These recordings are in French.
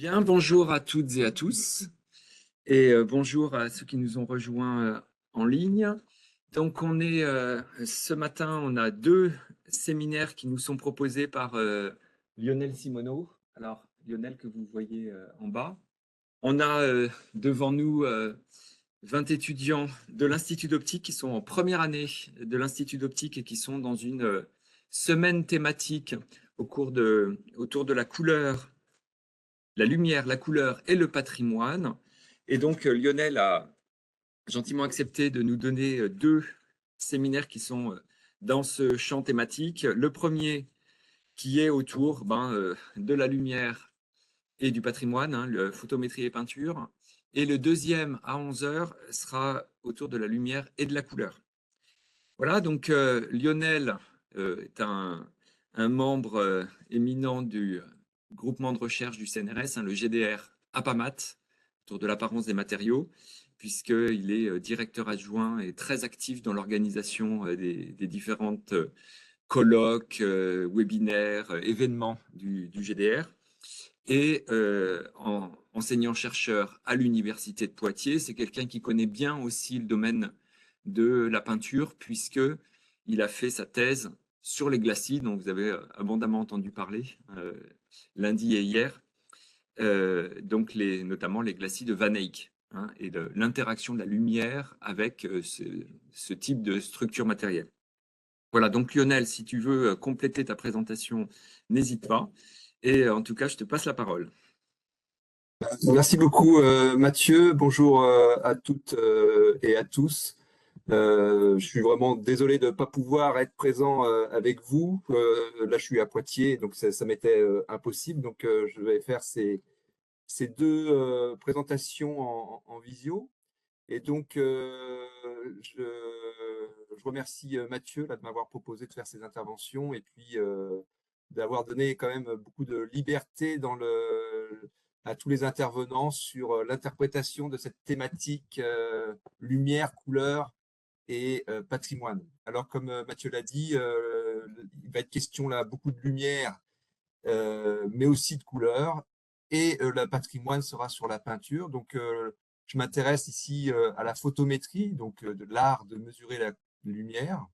Bien, bonjour à toutes et à tous, et bonjour à ceux qui nous ont rejoints en ligne. Donc, ce matin, on a deux séminaires qui nous sont proposés par Lionel Simoneau. Alors, Lionel, que vous voyez en bas. On a devant nous 20 étudiants de l'Institut d'optique qui sont en première année de l'Institut d'optique et qui sont dans une semaine thématique autour de la couleur, la lumière, la couleur et le patrimoine. Et donc, Lionel a gentiment accepté de nous donner deux séminaires qui sont dans ce champ thématique. Le premier qui est autour de la lumière et du patrimoine, le photométrie et peinture. Et le deuxième à 11 heures sera autour de la lumière et de la couleur. Voilà, donc Lionel est un membre éminent du groupement de recherche du CNRS, le GDR APAMAT, autour de l'apparence des matériaux, puisqu'il est directeur adjoint et très actif dans l'organisation des différentes colloques, webinaires, événements du GDR. Et enseignant-chercheur à l'Université de Poitiers, c'est quelqu'un qui connaît bien aussi le domaine de la peinture, puisqu'il a fait sa thèse sur les glacis, dont vous avez abondamment entendu parler lundi et hier, notamment les glacis de Van Eyck, et l'interaction de la lumière avec ce type de structure matérielle. Voilà, donc Lionel, si tu veux compléter ta présentation, n'hésite pas. Et en tout cas, je te passe la parole. Merci beaucoup Mathieu, bonjour à toutes et à tous. Je suis vraiment désolé de ne pas pouvoir être présent avec vous. Là, je suis à Poitiers, donc ça m'était impossible. Donc, je vais faire ces deux présentations en visio. Et donc, je remercie Mathieu là, de m'avoir proposé de faire ces interventions et puis d'avoir donné quand même beaucoup de liberté à tous les intervenants sur l'interprétation de cette thématique lumière, couleur et patrimoine. Alors, comme Mathieu l'a dit, il va être question là beaucoup de lumière, mais aussi de couleur. Et le patrimoine sera sur la peinture. Donc, je m'intéresse ici à la photométrie, donc de l'art de mesurer la lumière,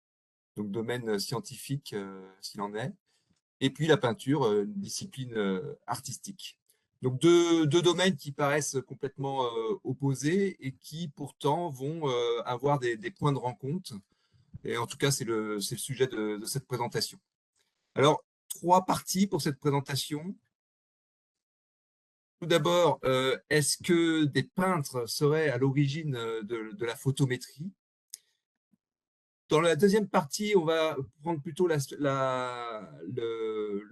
donc domaine scientifique s'il en est. Et puis la peinture, discipline artistique. Donc deux domaines qui paraissent complètement opposés et qui pourtant vont avoir des points de rencontre. Et en tout cas, c'est le sujet de cette présentation. Alors, trois parties pour cette présentation. Tout d'abord, est-ce que des peintres seraient à l'origine de la photométrie? Dans la deuxième partie, on va prendre plutôt le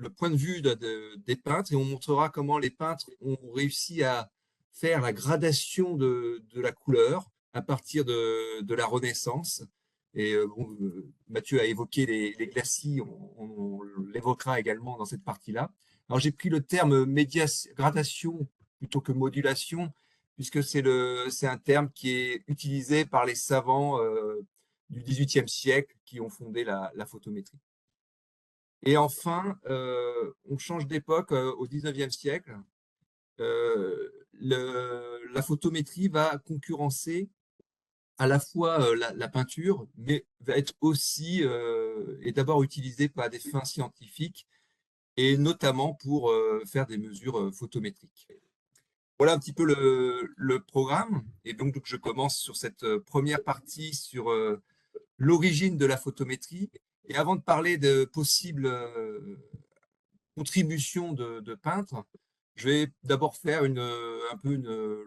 point de vue des peintres et on montrera comment les peintres ont réussi à faire la gradation de la couleur à partir de la Renaissance. Et Mathieu a évoqué les glacis, on l'évoquera également dans cette partie-là. Alors j'ai pris le terme gradation plutôt que modulation, puisque c'est un terme qui est utilisé par les savants du XVIIIe siècle qui ont fondé la photométrie. Et enfin, on change d'époque au XIXe siècle. La photométrie va concurrencer à la fois la peinture, mais va être aussi et d'abord utilisée par des fins scientifiques et notamment pour faire des mesures photométriques. Voilà un petit peu le programme. Et donc, je commence sur cette première partie sur l'origine de la photométrie. Et avant de parler de possibles contributions de peintres, je vais d'abord faire un peu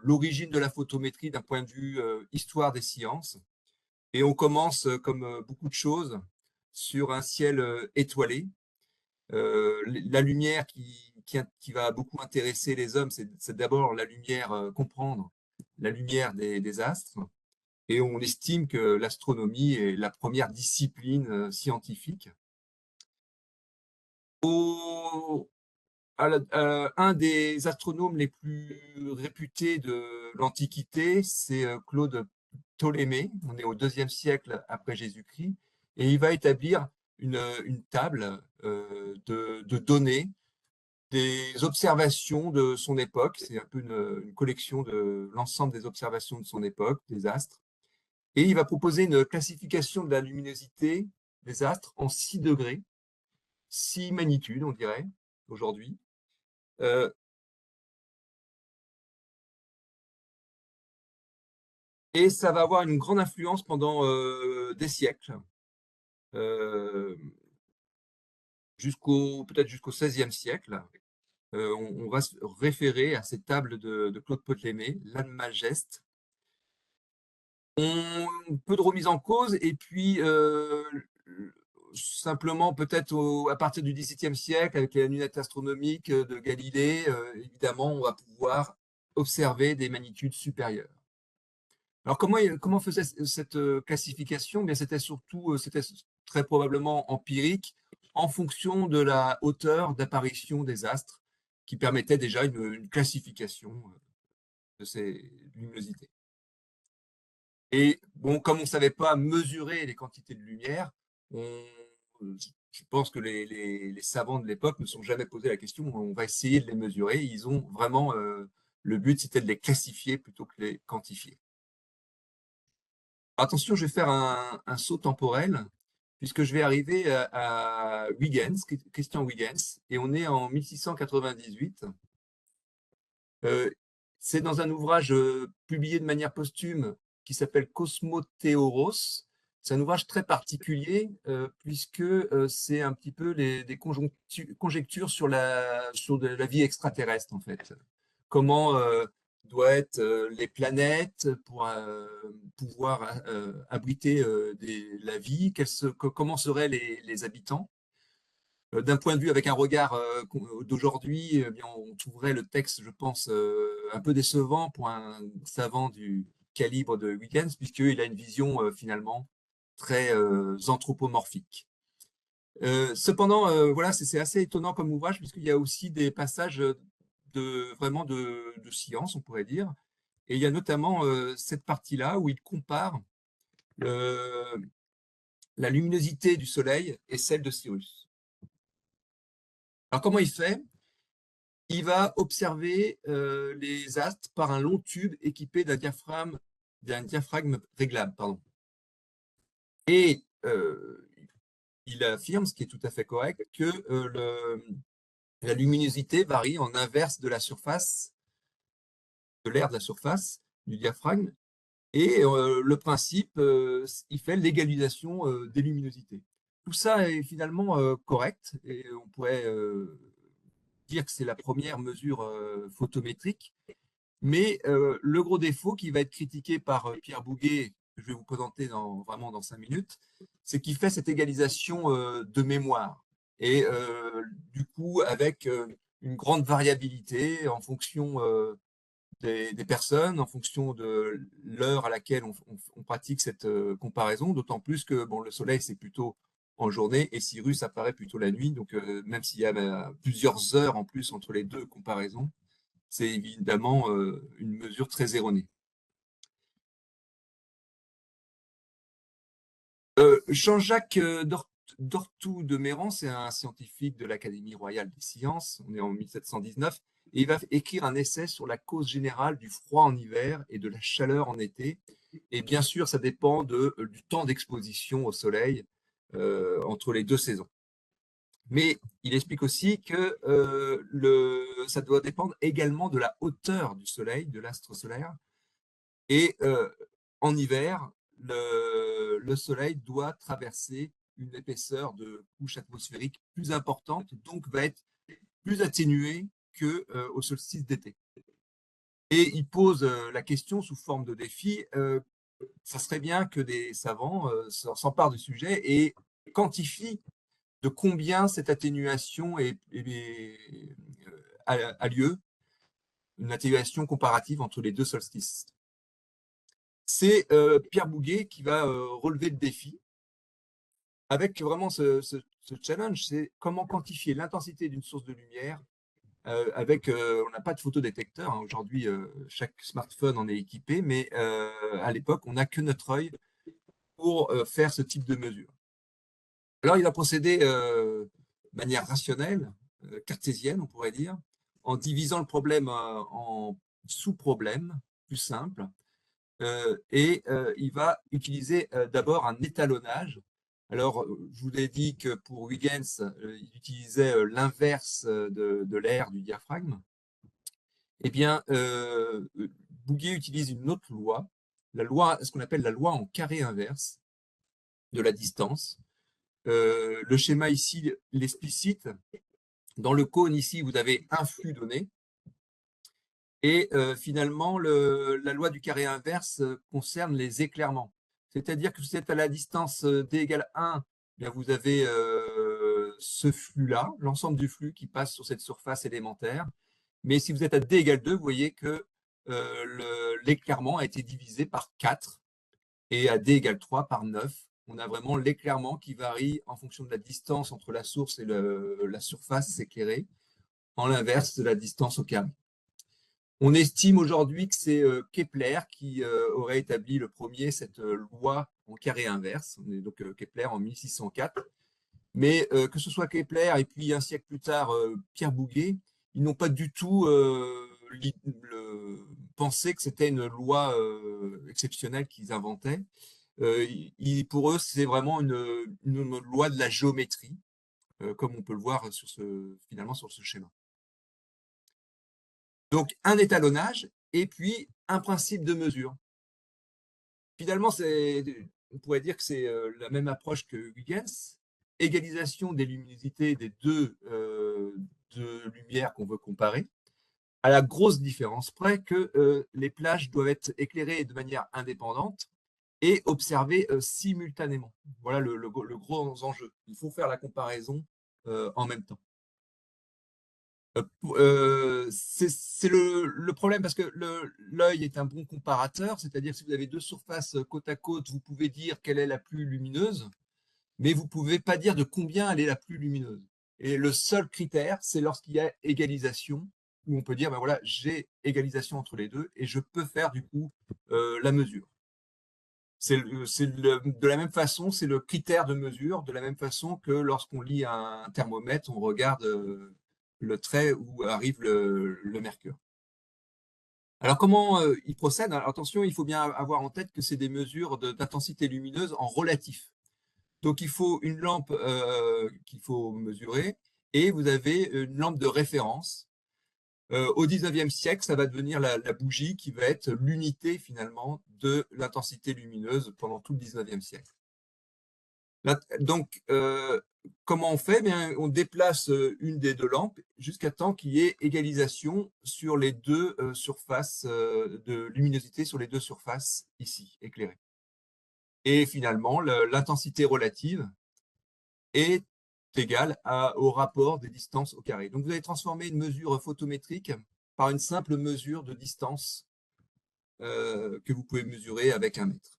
l'origine de la photométrie d'un point de vue histoire des sciences. Et on commence, comme beaucoup de choses, sur un ciel étoilé. La lumière qui va beaucoup intéresser les hommes, c'est d'abord la lumière, comprendre la lumière des astres. Et on estime que l'astronomie est la première discipline scientifique. Un des astronomes les plus réputés de l'Antiquité, c'est Claude Ptolémée. On est au IIe siècle après Jésus-Christ. Et il va établir une table de données des observations de son époque. C'est un peu une collection de l'ensemble des observations de son époque, des astres. Et il va proposer une classification de la luminosité des astres en 6 degrés, 6 magnitudes, on dirait, aujourd'hui. Et ça va avoir une grande influence pendant des siècles, peut-être jusqu'au XVIe siècle. On va se référer à ces tables de Claude Ptolémée, l'Almageste. Peu de remise en cause, et puis simplement peut-être à partir du XVIIe siècle, avec les lunettes astronomiques de Galilée, évidemment, on va pouvoir observer des magnitudes supérieures. Alors, comment faisait cette classification? Bien, c'était très probablement empirique, en fonction de la hauteur d'apparition des astres, qui permettait déjà une classification de ces luminosités. Et bon, comme on ne savait pas mesurer les quantités de lumière, je pense que les savants de l'époque ne se sont jamais posé la question, on va essayer de les mesurer. Ils ont vraiment, le but, c'était de les classifier plutôt que de les quantifier. Attention, je vais faire un saut temporel, puisque je vais arriver à Huygens, Christian Huygens, et on est en 1698. C'est dans un ouvrage publié de manière posthume qui s'appelle Cosmothéoros. C'est un ouvrage très particulier, puisque c'est un petit peu des conjectures sur de la vie extraterrestre, en fait. Comment doivent être les planètes pour pouvoir abriter la vie, comment seraient les habitants. D'un point de vue avec un regard d'aujourd'hui, eh bien, on trouverait le texte, je pense, un peu décevant pour un savant du calibre de Huygens, puisqu'il a une vision finalement très anthropomorphique. Cependant, voilà, c'est assez étonnant comme ouvrage, puisqu'il y a aussi des passages vraiment de science, on pourrait dire. Et il y a notamment cette partie-là où il compare la luminosité du Soleil et celle de Cyrus. Alors, comment il fait? Il va observer les astres par un long tube équipé d'un diaphragme réglable. Pardon. Et il affirme, ce qui est tout à fait correct, que la luminosité varie en inverse de la surface, de l'air de la surface du diaphragme. Et le principe, il fait l'égalisation des luminosités. Tout ça est finalement correct, et on pourrait dire que c'est la première mesure photométrique. Mais le gros défaut qui va être critiqué par Pierre Bouguet, que je vais vous présenter vraiment dans 5 minutes, c'est qu'il fait cette égalisation de mémoire. Et du coup, avec une grande variabilité en fonction des personnes, en fonction de l'heure à laquelle on pratique cette comparaison, d'autant plus que bon, le Soleil, c'est plutôt en journée et Cyrus apparaît plutôt la nuit. Donc, même s'il y a plusieurs heures en plus entre les deux comparaisons, c'est évidemment une mesure très erronée. Jean-Jacques Dortou de Méran, c'est un scientifique de l'Académie royale des sciences, on est en 1719, et il va écrire un essai sur la cause générale du froid en hiver et de la chaleur en été. Et bien sûr, ça dépend du temps d'exposition au soleil entre les deux saisons. Mais il explique aussi que ça doit dépendre également de la hauteur du soleil, de l'astre solaire. Et en hiver, le soleil doit traverser une épaisseur de couche atmosphérique plus importante, donc va être plus atténué qu'au solstice d'été. Et il pose la question sous forme de défi, ça serait bien que des savants s'emparent du sujet et quantifient de combien cette atténuation a lieu, une atténuation comparative entre les deux solstices. C'est Pierre Bouguet qui va relever le défi avec vraiment ce challenge, c'est comment quantifier l'intensité d'une source de lumière on n'a pas de photodétecteur, hein. Aujourd'hui, chaque smartphone en est équipé, mais à l'époque, on n'a que notre œil pour faire ce type de mesure. Alors, il a procédé de manière rationnelle, cartésienne, on pourrait dire, en divisant le problème en sous-problèmes plus simples. Il va utiliser d'abord un étalonnage. Alors, je vous ai dit que pour Huygens, il utilisait l'inverse de l'aire du diaphragme. Eh bien, Bouguer utilise une autre loi, ce qu'on appelle la loi en carré inverse de la distance. Le schéma ici l'explicite. Dans le cône ici, vous avez un flux donné. Et finalement, la loi du carré inverse concerne les éclairements. C'est-à-dire que si vous êtes à la distance d égale 1, bien vous avez ce flux-là, l'ensemble du flux qui passe sur cette surface élémentaire. Mais si vous êtes à d égale 2, vous voyez que l'éclairement a été divisé par 4 et à d égale 3 par 9. On a vraiment l'éclairement qui varie en fonction de la distance entre la source et la surface éclairée, en l'inverse de la distance au carré. On estime aujourd'hui que c'est Kepler qui aurait établi le premier cette loi en carré inverse. On est donc Kepler en 1604. Mais que ce soit Kepler et puis un siècle plus tard Pierre Bouguer, ils n'ont pas du tout pensé que c'était une loi exceptionnelle qu'ils inventaient. Pour eux, c'est vraiment une loi de la géométrie, comme on peut le voir finalement sur ce schéma. Donc, un étalonnage et puis un principe de mesure. Finalement, on pourrait dire que c'est la même approche que Huygens, égalisation des luminosités des deux lumières qu'on veut comparer, à la grosse différence près que les plages doivent être éclairées de manière indépendante et observées simultanément. Voilà le gros enjeu. Il faut faire la comparaison en même temps. C'est le problème parce que l'œil est un bon comparateur, c'est-à-dire si vous avez deux surfaces côte à côte, vous pouvez dire quelle est la plus lumineuse, mais vous ne pouvez pas dire de combien elle est la plus lumineuse. Et le seul critère, c'est lorsqu'il y a égalisation, où on peut dire, ben voilà, j'ai égalisation entre les deux et je peux faire du coup la mesure. De la même façon, c'est le critère de mesure, de la même façon que lorsqu'on lit un thermomètre, on regarde le trait où arrive le mercure. Alors, comment il procède? Alors, attention, il faut bien avoir en tête que c'est des mesures d'intensité lumineuse en relatif. Donc, il faut une lampe qu'il faut mesurer et vous avez une lampe de référence. Au 19e siècle, ça va devenir la bougie qui va être l'unité finalement de l'intensité lumineuse pendant tout le 19e siècle. Donc, comment on fait? Bien, on déplace une des deux lampes jusqu'à temps qu'il y ait égalisation sur les deux surfaces de luminosité sur les deux surfaces ici éclairées. Et finalement, l'intensité relative est égale au rapport des distances au carré. Donc, vous allez transformer une mesure photométrique par une simple mesure de distance que vous pouvez mesurer avec un mètre.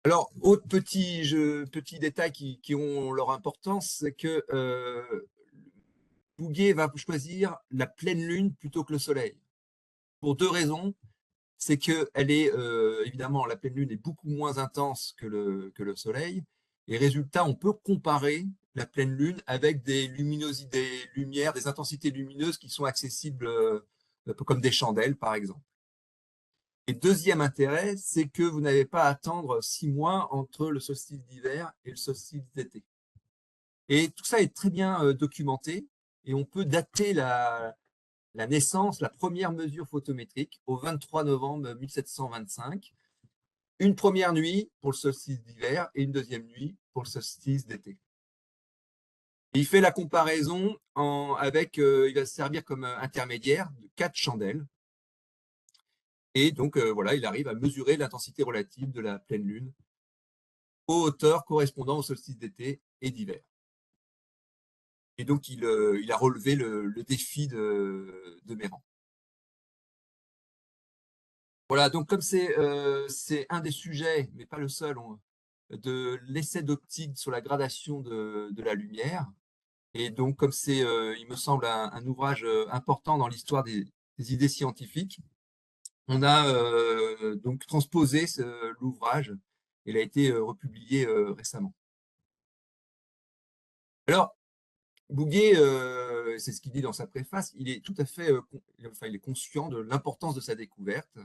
Alors, autre petit détail qui ont leur importance, c'est que Bouguer va choisir la pleine lune plutôt que le soleil. Pour deux raisons. C'est que évidemment, la pleine lune est beaucoup moins intense que le soleil. Et résultat, on peut comparer la pleine lune avec des lumières, des intensités lumineuses qui sont accessibles un peu comme des chandelles, par exemple. Et deuxième intérêt, c'est que vous n'avez pas à attendre 6 mois entre le solstice d'hiver et le solstice d'été. Et tout ça est très bien documenté et on peut dater la naissance, la première mesure photométrique au 23 novembre 1725. Une première nuit pour le solstice d'hiver et une deuxième nuit pour le solstice d'été. Il fait la comparaison il va se servir comme intermédiaire de 4 chandelles. Et donc, voilà, il arrive à mesurer l'intensité relative de la pleine lune aux hauteurs correspondant au solstice d'été et d'hiver. Et donc, il a relevé le défi de Méran. Voilà, donc comme c'est un des sujets, mais pas le seul, de l'essai d'optique sur la gradation de la lumière, et donc comme c'est, il me semble, un ouvrage important dans l'histoire des idées scientifiques, on a donc transposé l'ouvrage. Il a été republié récemment. Alors, Bouguer, c'est ce qu'il dit dans sa préface, il est tout à fait, il est conscient de l'importance de sa découverte,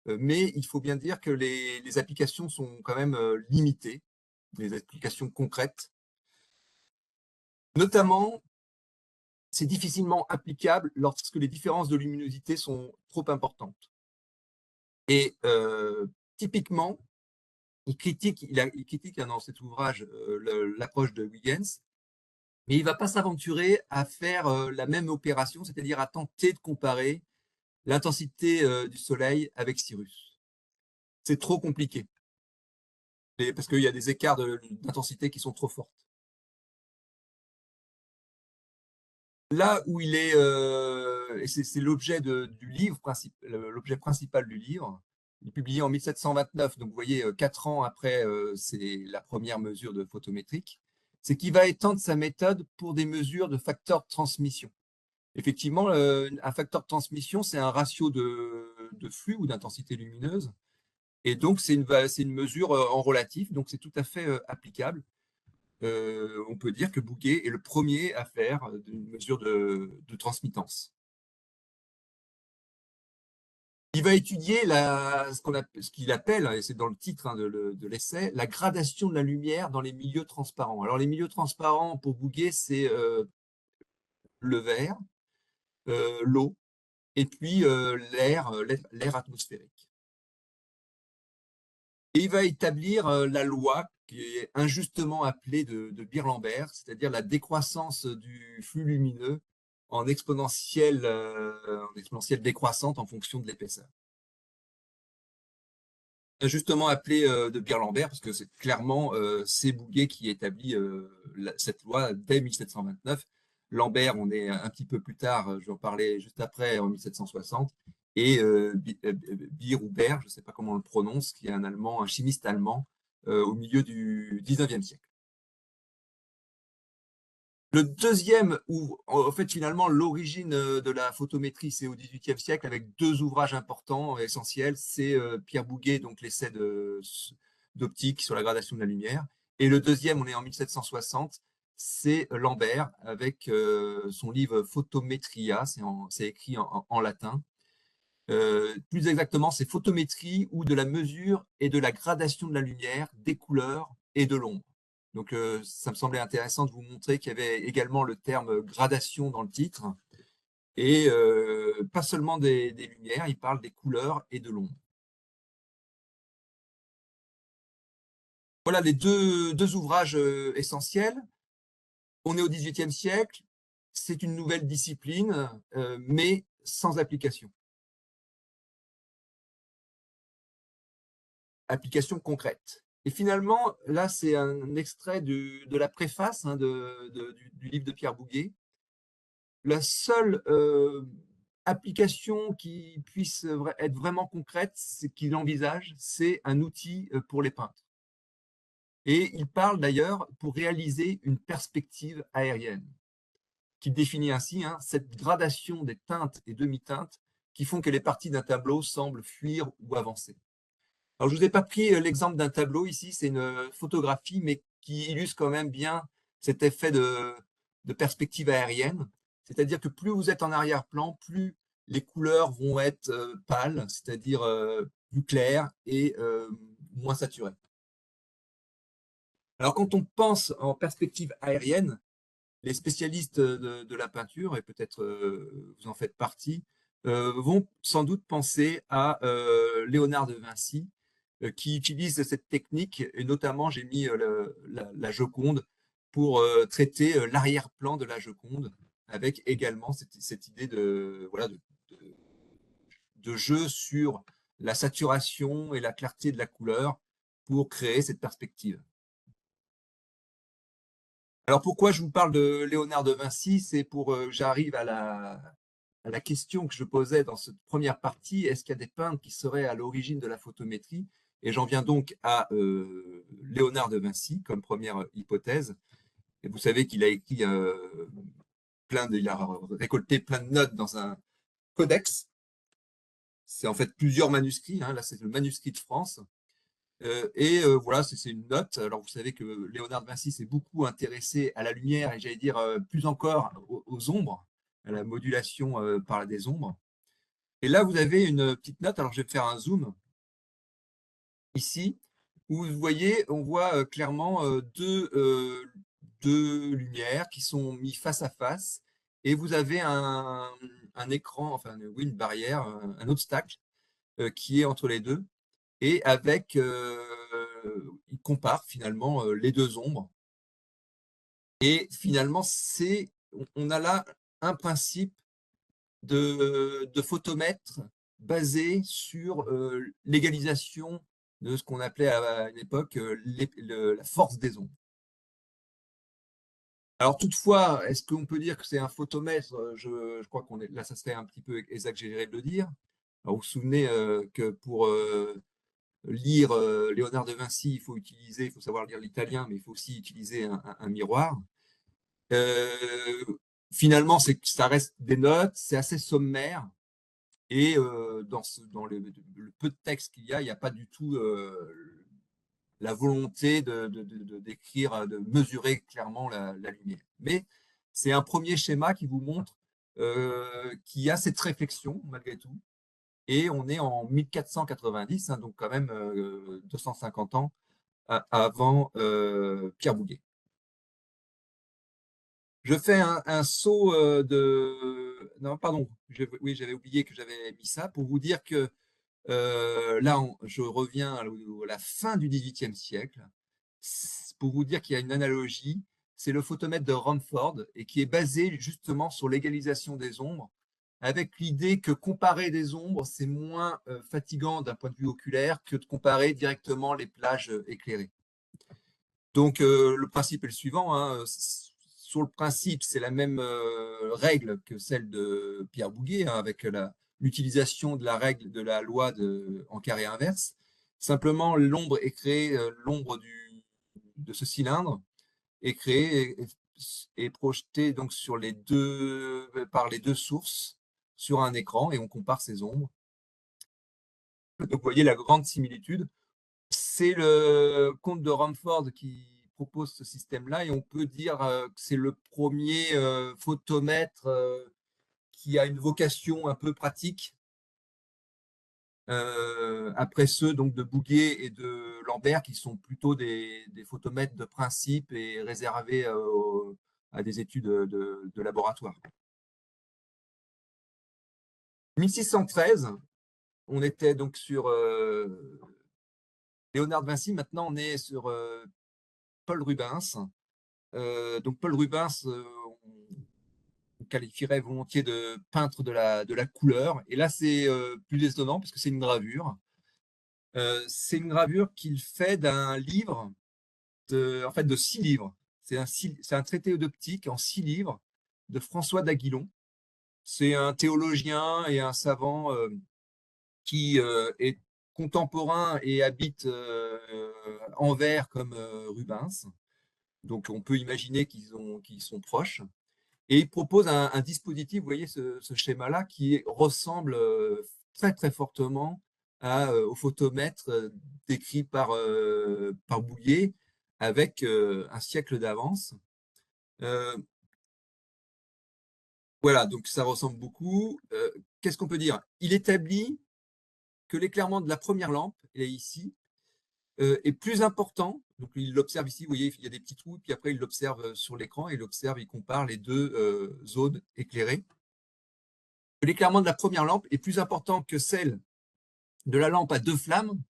mais il faut bien dire que les applications sont quand même limitées, les applications concrètes. Notamment, c'est difficilement applicable lorsque les différences de luminosité sont trop importantes. Et typiquement, il critique dans cet ouvrage l'approche de Huygens, mais il ne va pas s'aventurer à faire la même opération, c'est-à-dire à tenter de comparer l'intensité du Soleil avec Cyrus. C'est trop compliqué, parce qu'il y a des écarts d'intensité qui sont trop forts. Là où il est, et c'est l'objet du livre, l'objet principal du livre, il est publié en 1729, donc vous voyez, 4 ans après, c'est la première mesure de photométrique, c'est qu'il va étendre sa méthode pour des mesures de facteurs de transmission. Effectivement, un facteur de transmission, c'est un ratio de flux ou d'intensité lumineuse, et donc c'est une mesure en relatif, donc c'est tout à fait applicable. On peut dire que Bouguer est le premier à faire une mesure de transmittance. Il va étudier ce qu'il appelle, et c'est dans le titre de l'essai, la gradation de la lumière dans les milieux transparents. Alors les milieux transparents pour Bouguer, c'est le verre, l'eau, et puis l'air atmosphérique. Et il va établir la loi qui est injustement appelée de Beer-Lambert, c'est-à-dire la décroissance du flux lumineux en exponentielle décroissante en fonction de l'épaisseur. Injustement appelée de Beer-Lambert, parce que c'est clairement c'est Bouguer qui établit cette loi dès 1729. Lambert, on est un petit peu plus tard, je vais en parler juste après, en 1760. Et Beer ou Berg, je ne sais pas comment on le prononce, qui est un Allemand, un chimiste allemand, au milieu du 19e siècle. Le deuxième, où en fait finalement l'origine de la photométrie, c'est au XVIIIe siècle avec deux ouvrages importants, essentiels, c'est Pierre Bouguer, donc l'essai d'optique sur la gradation de la lumière. Et le deuxième, on est en 1760, c'est Lambert avec son livre Photometria, c'est écrit en latin. Plus exactement, c'est photométrie ou de la mesure et de la gradation de la lumière, des couleurs et de l'ombre. Donc, ça me semblait intéressant de vous montrer qu'il y avait également le terme gradation dans le titre. Et pas seulement des lumières, il parle des couleurs et de l'ombre. Voilà les deux ouvrages essentiels. On est au XVIIIe siècle, c'est une nouvelle discipline, mais sans application. Application concrète. Et finalement, là, c'est un extrait de la préface du livre de Pierre Bouguer. La seule application qui puisse être vraiment concrète, c'est qu'il envisage, c'est un outil pour les peintres. Et il parle d'ailleurs pour réaliser une perspective aérienne, qu'il définit ainsi, cette gradation des teintes et demi-teintes qui font que les parties d'un tableau semblent fuir ou avancer. Alors, je ne vous ai pas pris l'exemple d'un tableau ici, c'est une photographie, mais qui illustre quand même bien cet effet de perspective aérienne. C'est-à-dire que plus vous êtes en arrière-plan, plus les couleurs vont être pâles, c'est-à-dire plus claires et moins saturées. Alors, quand on pense en perspective aérienne, les spécialistes de la peinture, et peut-être vous en faites partie, vont sans doute penser à Léonard de Vinci, qui utilise cette technique, et notamment j'ai mis la Joconde pour traiter l'arrière-plan de la Joconde, avec également cette idée voilà, de jeu sur la saturation et la clarté de la couleur pour créer cette perspective. Alors pourquoi je vous parle de Léonard de Vinci? C'est pour j'arrive à la question que je posais dans cette première partie, est-ce qu'il y a des peintres qui seraient à l'origine de la photométrie? Et j'en viens donc à Léonard de Vinci comme première hypothèse. Et vous savez qu'il a écrit il a récolté plein de notes dans un codex. C'est en fait plusieurs manuscrits, là c'est le manuscrit de France. Voilà, c'est une note. Alors, vous savez que Léonard de Vinci s'est beaucoup intéressé à la lumière et j'allais dire plus encore aux ombres, à la modulation par des ombres. Et là, vous avez une petite note. Alors, je vais faire un zoom ici, où vous voyez, on voit clairement deux lumières qui sont mises face à face. Et vous avez un écran, enfin, oui, une barrière, un obstacle qui est entre les deux. Et avec, il compare finalement les deux ombres. Et finalement, on a là un principe de photomètre basé sur l'égalisation de ce qu'on appelait à une époque la force des ombres. Alors toutefois, est-ce qu'on peut dire que c'est un photomètre? Je crois qu'on est là, ça serait un petit peu exagéré de le dire. Alors, vous vous souvenez que pour lire Léonard de Vinci, il faut savoir lire l'italien, mais il faut aussi utiliser un miroir. Euh, Finalement, ça reste des notes, c'est assez sommaire. Et dans le peu de texte qu'il y a, il n'y a pas du tout la volonté d'écrire, de mesurer clairement la lumière. Mais c'est un premier schéma qui vous montre qu'il y a cette réflexion malgré tout. Et on est en 1490, hein, donc quand même 250 ans avant Pierre Bouguer. Je fais un saut de... Non, pardon, oui, j'avais oublié que j'avais mis ça pour vous dire que là, je reviens à la fin du XVIIIe siècle pour vous dire qu'il y a une analogie. C'est le photomètre de Rumford et qui est basé justement sur l'égalisation des ombres, avec l'idée que comparer des ombres, c'est moins fatigant d'un point de vue oculaire que de comparer directement les plages éclairées. Donc, le principe est le suivant, hein. Sur le principe, c'est la même règle que celle de Pierre Bouguer, hein, avec l'utilisation de la règle de la loi en carré inverse. Simplement, l'ombre est créée, l'ombre de ce cylindre est créée et projetée donc par les deux sources sur un écran et on compare ces ombres. Donc, vous voyez la grande similitude. C'est le comte de Rumford qui propose ce système-là et on peut dire que c'est le premier photomètre qui a une vocation un peu pratique. Après ceux donc de Bouguer et de Lambert qui sont plutôt des photomètres de principe et réservés à des études de laboratoire. 1613, on était donc sur Léonard de Vinci. Maintenant, on est sur Paul Rubens. Donc Paul Rubens, on qualifierait volontiers de peintre de la couleur. Et là, c'est plus étonnant parce que c'est une gravure. C'est une gravure qu'il fait d'un livre, en fait de 6 livres. C'est un traité d'optique en 6 livres de François d'Aguilon. C'est un théologien et un savant qui est contemporain et habite Anvers comme Rubens. Donc on peut imaginer qu'ils sont proches. Et il propose un dispositif, vous voyez ce schéma-là, qui ressemble très très fortement au photomètre décrit par Bouguer avec un siècle d'avance. Voilà, donc ça ressemble beaucoup. Qu'est-ce qu'on peut dire? Il établit que l'éclairement de la première lampe, elle est ici, est plus important. Donc il l'observe ici, vous voyez, il y a des petits trous, puis après il l'observe sur l'écran, il compare les deux zones éclairées. L'éclairement de la première lampe est plus important que celle de la lampe à 2 flammes,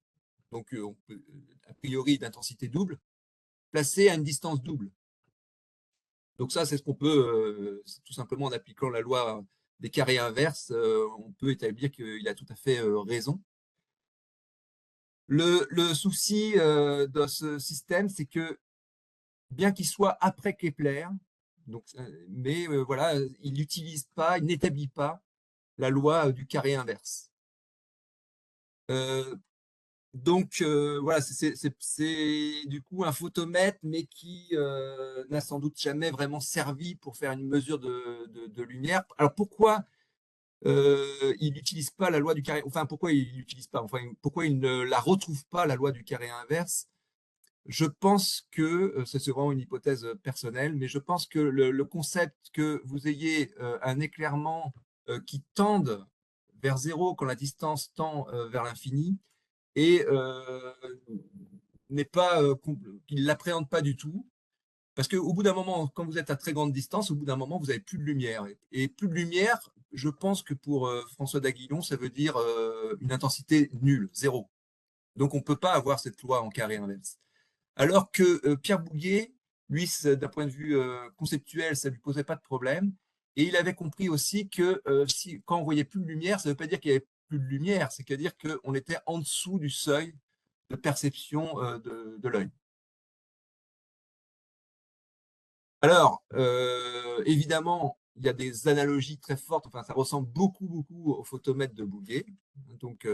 donc on peut, a priori d'intensité double, placée à une distance double. Donc ça, c'est ce qu'on peut, tout simplement en appliquant la loi des carrés inverses, on peut établir qu'il a tout à fait raison. Le souci de ce système, c'est que bien qu'il soit après Kepler, donc, mais voilà, il n'utilise pas, il n'établit pas la loi du carré inverse. Donc voilà, c'est du coup un photomètre, mais qui n'a sans doute jamais vraiment servi pour faire une mesure de lumière. Alors pourquoi il n'utilise pas la loi du carré. Enfin, pourquoi il l'utilise pas? Enfin, pourquoi il ne la retrouve pas, la loi du carré inverse? Je pense que, c'est vraiment une hypothèse personnelle, mais je pense que le concept que vous ayez un éclairement qui tende vers zéro quand la distance tend vers l'infini et n'est pas, qu'il ne l'appréhende pas du tout. Parce qu'au bout d'un moment, quand vous êtes à très grande distance, au bout d'un moment, vous n'avez plus de lumière. Et plus de lumière, je pense que pour François d'Aguillon, ça veut dire une intensité nulle, zéro. Donc on ne peut pas avoir cette loi en carré inverse. Alors que Pierre Bouguer, lui, d'un point de vue conceptuel, ça ne lui posait pas de problème. Et il avait compris aussi que quand on voyait plus de lumière, ça ne veut pas dire qu'il n'y avait plus de lumière, c'est-à-dire qu'on était en dessous du seuil de perception de l'œil. Alors, évidemment, il y a des analogies très fortes, enfin, ça ressemble beaucoup au photomètre de Bouguer. Donc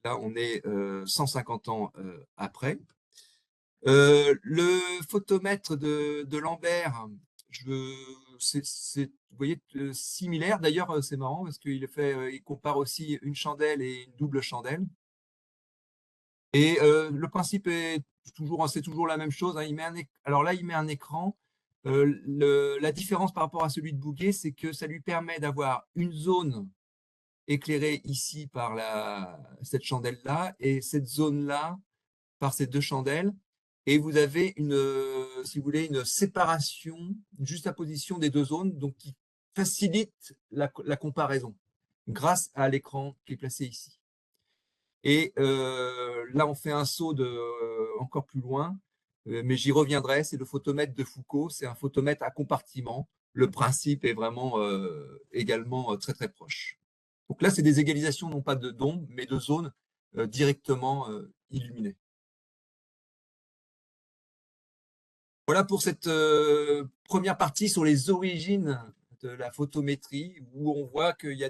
là, on est 150 ans après. Le photomètre de Lambert, vous voyez, similaire. D'ailleurs, c'est marrant parce il compare aussi une chandelle et une double chandelle. Et le principe est toujours, c'est toujours la même chose, hein. Alors là, il met un écran. La différence par rapport à celui de Bouguer, c'est que ça lui permet d'avoir une zone éclairée ici par cette chandelle-là et cette zone-là par ces deux chandelles. Et vous avez si vous voulez, une séparation, une juxtaposition des deux zones, donc qui facilite la comparaison grâce à l'écran qui est placé ici. Et là, on fait un saut encore plus loin, mais j'y reviendrai. C'est le photomètre de Foucault. C'est un photomètre à compartiment. Le principe est vraiment également très proche. Donc là, c'est des égalisations non pas d'ombres, mais de zones directement illuminées. Voilà pour cette première partie sur les origines de la photométrie, où on voit qu'il y a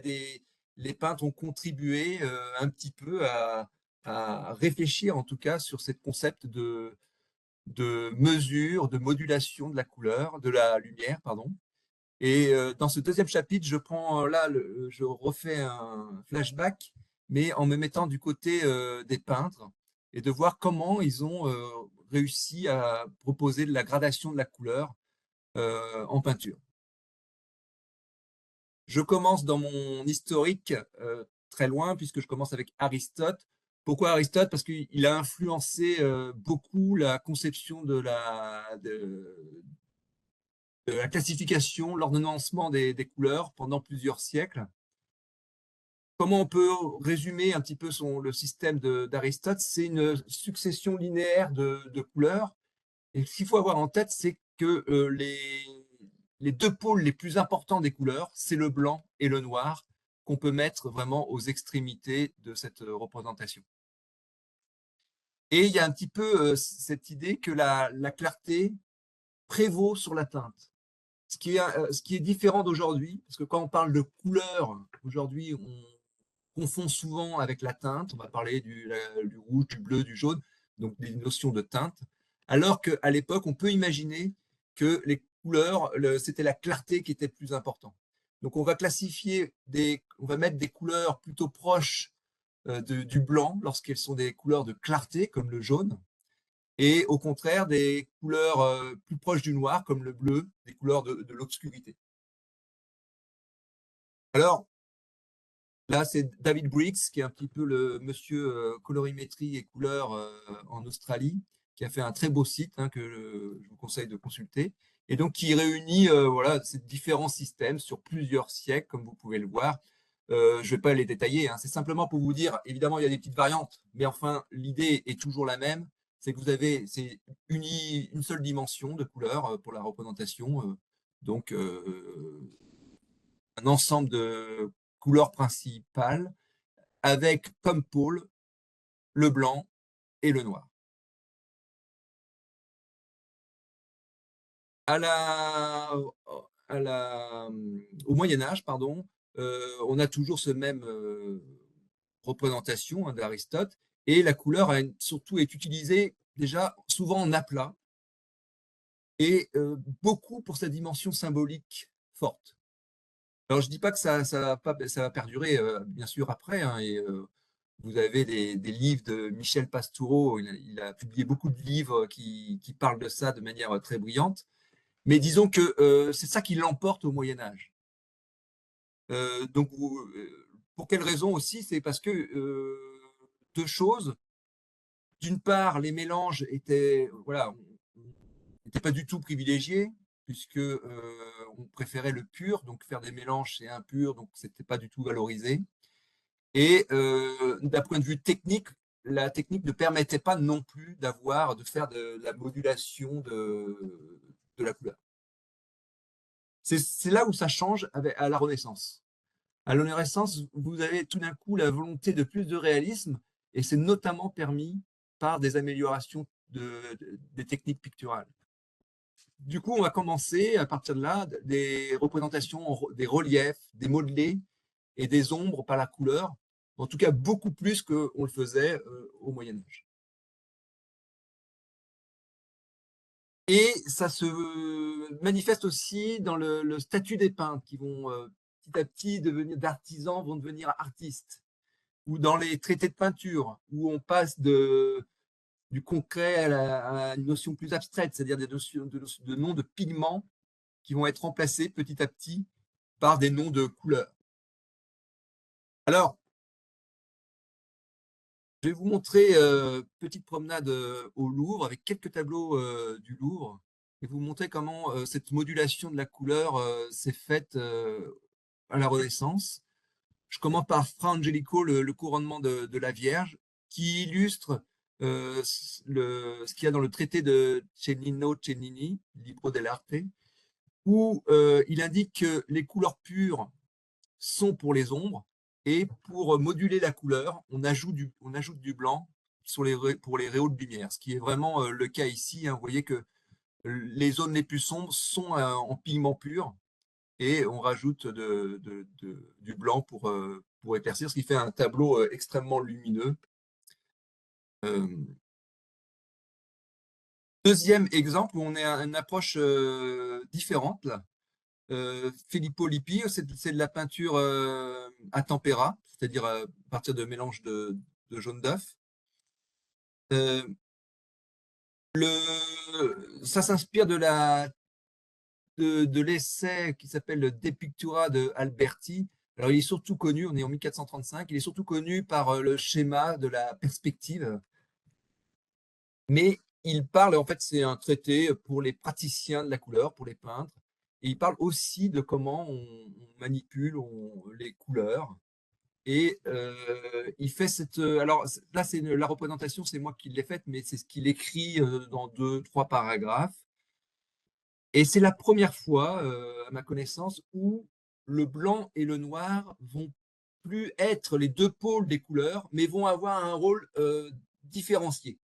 les peintres ont contribué un petit peu à réfléchir en tout cas sur ce concept de mesure, de modulation de la couleur, de la lumière, pardon. Et dans ce deuxième chapitre, je prends là, je refais un flashback, mais en me mettant du côté des peintres et de voir comment ils ont réussi à proposer de la gradation de la couleur en peinture. Je commence dans mon historique très loin, puisque je commence avec Aristote. Pourquoi Aristote? Parce qu'il a influencé beaucoup la conception de la classification, l'ordonnancement des couleurs pendant plusieurs siècles. Comment on peut résumer un petit peu le système d'Aristote? C'est une succession linéaire de couleurs. Et ce qu'il faut avoir en tête, c'est que les deux pôles les plus importants des couleurs, c'est le blanc et le noir, qu'on peut mettre vraiment aux extrémités de cette représentation. Et il y a un petit peu cette idée que la clarté prévaut sur la teinte. Ce qui est différent d'aujourd'hui, parce que quand on parle de couleur, aujourd'hui, on confond souvent avec la teinte. On va parler du rouge, du bleu, du jaune, donc des notions de teinte. Alors qu'à l'époque, on peut imaginer que les couleurs, c'était la clarté qui était le plus important. Donc on va on va mettre des couleurs plutôt proches du blanc lorsqu'elles sont des couleurs de clarté comme le jaune, et au contraire des couleurs plus proches du noir comme le bleu, des couleurs de l'obscurité. Alors, là, c'est David Briggs, qui est un petit peu le monsieur colorimétrie et couleurs en Australie, qui a fait un très beau site que je vous conseille de consulter, et donc qui réunit voilà, ces différents systèmes sur plusieurs siècles, comme vous pouvez le voir. Je ne vais pas les détailler, c'est simplement pour vous dire, évidemment, il y a des petites variantes, mais enfin, l'idée est toujours la même, c'est que vous avez une seule dimension de couleur pour la représentation, donc un ensemble de couleurs principales avec comme pôle le blanc et le noir. Au Moyen-Âge, pardon, on a toujours ce même représentation d'Aristote, et la couleur surtout est utilisée déjà souvent en aplat et beaucoup pour sa dimension symbolique forte. Alors, je dis pas que ça va perdurer, bien sûr, après, hein, vous avez des livres de Michel Pastoureau, il a publié beaucoup de livres qui parlent de ça de manière très brillante. Mais disons que c'est ça qui l'emporte au Moyen Âge. Donc, pour quelle raison aussi? C'est parce que deux choses. D'une part, les mélanges étaient, voilà, n'étaient pas du tout privilégiés, puisque on préférait le pur, donc faire des mélanges, c'est impur, donc c'était pas du tout valorisé. Et d'un point de vue technique, la technique ne permettait pas non plus de faire de la modulation de la couleur. C'est là où ça change à la Renaissance. À la Renaissance, vous avez tout d'un coup la volonté de plus de réalisme, et c'est notamment permis par des améliorations des techniques picturales. Du coup, on va commencer à partir de là des représentations, des reliefs, des modelés et des ombres par la couleur, en tout cas beaucoup plus qu'on le faisait au Moyen Âge. Et ça se manifeste aussi dans le statut des peintres qui vont petit à petit devenir d'artisans, vont devenir artistes, ou dans les traités de peinture, où on passe du concret à une notion plus abstraite, c'est-à-dire des notions de noms de pigments qui vont être remplacés petit à petit par des noms de couleurs. Alors, je vais vous montrer petite promenade au Louvre avec quelques tableaux du Louvre et vous montrer comment cette modulation de la couleur s'est faite à la Renaissance. Je commence par Fra Angelico, le couronnement de la Vierge, qui illustre ce qu'il y a dans le traité de Cellino Cellini, Libro dell'Arte, où il indique que les couleurs pures sont pour les ombres, et pour moduler la couleur, on ajoute du blanc pour les réaux de lumière, ce qui est vraiment le cas ici, hein. Vous voyez que les zones les plus sombres sont en pigment pur, et on rajoute du blanc pour éclaircir, ce qui fait un tableau extrêmement lumineux. Deuxième exemple où on est à une approche différente, là. Filippo Lippi, c'est de la peinture à tempéra, c'est-à-dire à partir de mélange de jaune d'œuf. Ça s'inspire de l'essai qui s'appelle De Pictura de Alberti. Alors, il est surtout connu, on est en 1435, il est surtout connu par le schéma de la perspective, mais il parle, en fait, c'est un traité pour les praticiens de la couleur, pour les peintres, et il parle aussi de comment on manipule les couleurs. Et il fait cette. Alors là, c'est la représentation, c'est moi qui l'ai faite, mais c'est ce qu'il écrit dans deux, trois paragraphes. Et c'est la première fois, à ma connaissance, où le blanc et le noir vont plus être les deux pôles des couleurs, mais vont avoir un rôle différencié.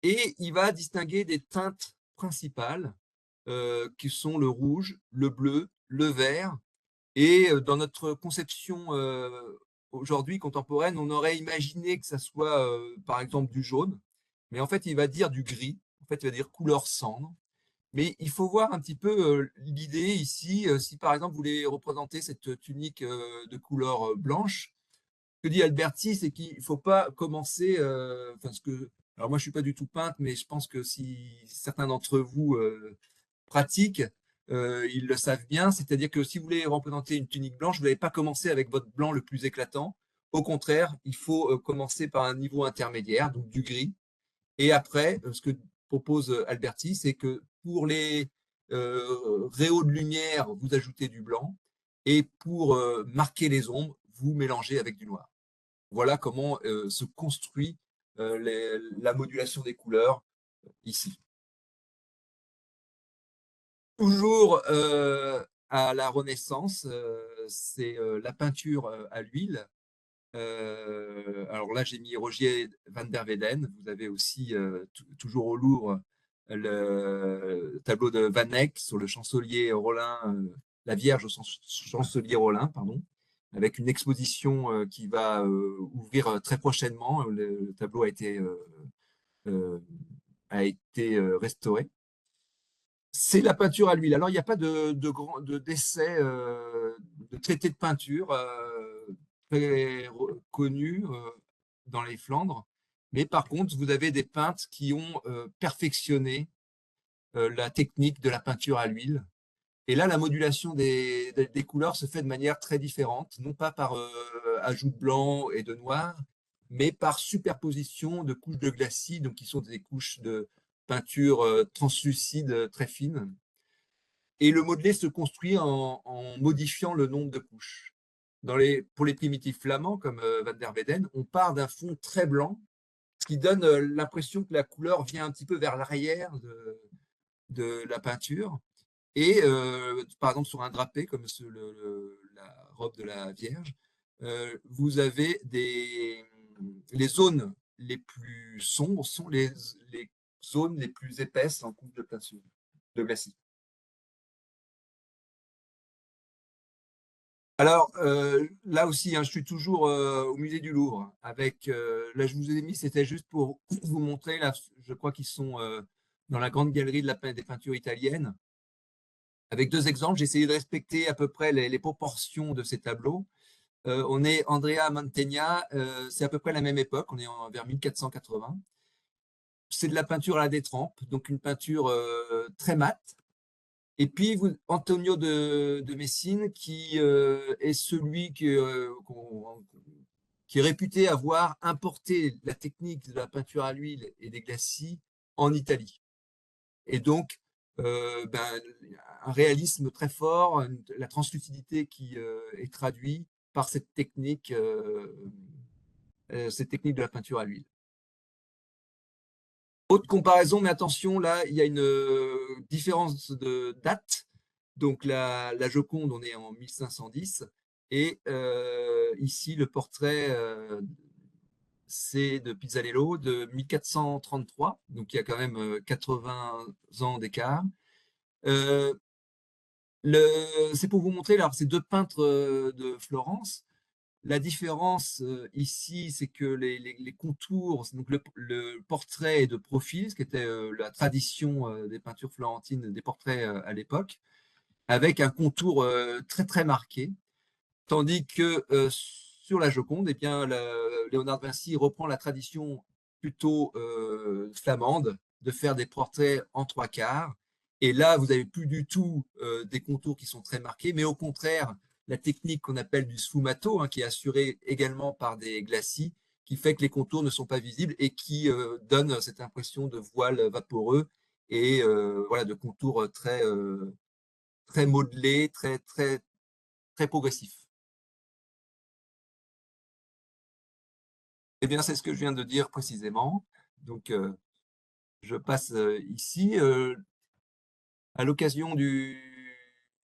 Et il va distinguer des teintes principales, qui sont le rouge, le bleu, le vert. Et dans notre conception aujourd'hui contemporaine, on aurait imaginé que ça soit, par exemple, du jaune, mais en fait, il va dire du gris. En fait, il va dire couleur cendre. Mais il faut voir un petit peu l'idée ici. Si par exemple vous voulez représenter cette tunique de couleur blanche, ce que dit Alberti, c'est qu'il ne faut pas commencer. Alors moi, je suis pas du tout peintre, mais je pense que si certains d'entre vous pratiquent, ils le savent bien. C'est-à-dire que si vous voulez représenter une tunique blanche, vous n'allez pas commencer avec votre blanc le plus éclatant. Au contraire, il faut commencer par un niveau intermédiaire, donc du gris. Et après, ce que propose Alberti, c'est que pour les réaux de lumière, vous ajoutez du blanc, et pour marquer les ombres, vous mélangez avec du noir. Voilà comment se construit la modulation des couleurs ici. Toujours à la Renaissance, c'est la peinture à l'huile. Alors là, j'ai mis Rogier van der Weyden. Vous avez aussi, toujours au Louvre, le tableau de Van Eyck sur le chancelier Rollin, la Vierge au chancelier Rollin, pardon, avec une exposition qui va ouvrir très prochainement. Le tableau a été restauré. C'est la peinture à l'huile. Alors, il n'y a pas d'essai de traité de peinture très connu dans les Flandres. Mais par contre, vous avez des peintres qui ont perfectionné la technique de la peinture à l'huile. Et là, la modulation des couleurs se fait de manière très différente, non pas par ajout de blanc et de noir, mais par superposition de couches de glacis, donc qui sont des couches de peinture translucide très fines. Et le modelé se construit en modifiant le nombre de couches. Pour les primitifs flamands, comme Van der Weyden, on part d'un fond très blanc, ce qui donne l'impression que la couleur vient un petit peu vers l'arrière de la peinture. Et par exemple, sur un drapé, comme la robe de la Vierge, vous avez les zones les plus sombres sont les zones les plus épaisses en couche de peinture, de glacis. Alors, là aussi, hein, je suis toujours au musée du Louvre. Là, je vous ai mis, c'était juste pour vous montrer, là, je crois qu'ils sont dans la grande galerie des peintures italiennes. Avec deux exemples, j'ai essayé de respecter à peu près les proportions de ces tableaux. On est Andrea Mantegna, c'est à peu près la même époque, on est vers 1480. C'est de la peinture à la détrempe, donc une peinture très mate. Et puis Antonio de Messine, qui est celui qui est réputé avoir importé la technique de la peinture à l'huile et des glacis en Italie. Et donc, un réalisme très fort, la translucidité qui est traduite par cette technique de la peinture à l'huile. Autre comparaison, mais attention, là, il y a une différence de date. Donc, la Joconde, on est en 1510. Et ici, le portrait, c'est de Pisanello de 1433. Donc, il y a quand même 80 ans d'écart. Euh, c'est pour vous montrer, alors, ces deux peintres de Florence. La différence ici, c'est que les contours, donc le portrait est de profil, ce qui était la tradition des peintures florentines, des portraits à l'époque, avec un contour très très marqué, tandis que sur la Joconde, eh bien, Léonard de Vinci reprend la tradition plutôt flamande de faire des portraits en trois quarts. Et là, vous n'avez plus du tout des contours qui sont très marqués, mais au contraire, la technique qu'on appelle du sfumato, hein, qui est assurée également par des glacis, qui fait que les contours ne sont pas visibles et qui donne cette impression de voile vaporeux et voilà, de contours très modelés, très progressifs. Eh bien, c'est ce que je viens de dire précisément. Donc, je passe ici. À l'occasion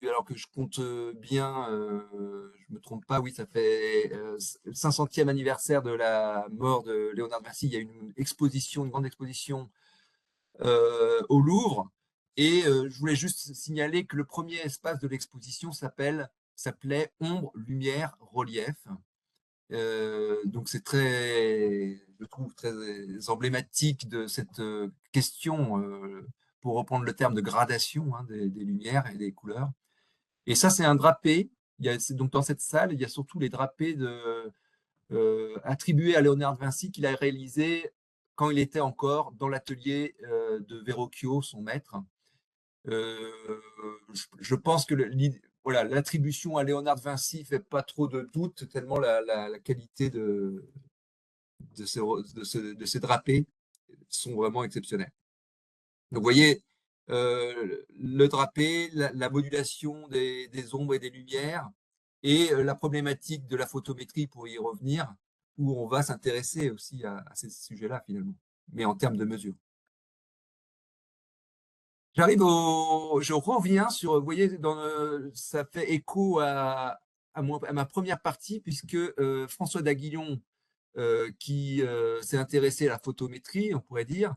alors que je compte bien, je me trompe pas, oui, ça fait le 500e anniversaire de la mort de Léonard de Vinci. Il y a une exposition, une grande exposition au Louvre. Et je voulais juste signaler que le premier espace de l'exposition s'appelait Ombre, Lumière, Relief. Donc c'est je trouve très emblématique de cette question, pour reprendre le terme de gradation, hein, des lumières et des couleurs. Et ça, c'est un drapé. Donc dans cette salle, il y a surtout les drapés attribués à Léonard de Vinci qu'il a réalisé quand il était encore dans l'atelier de Verrocchio, son maître. Euh, je pense que voilà, l'attribution à Léonard de Vinci fait pas trop de doute, tellement la qualité de ces drapés sont vraiment exceptionnels. Donc, vous voyez, le drapé, la modulation des ombres et des lumières, et la problématique de la photométrie pour y revenir, où on va s'intéresser aussi à ces sujets-là finalement, mais en termes de mesure. Je reviens sur, vous voyez, ça fait écho à ma première partie, puisque François d'Aguillon, qui s'est intéressé à la photométrie, on pourrait dire,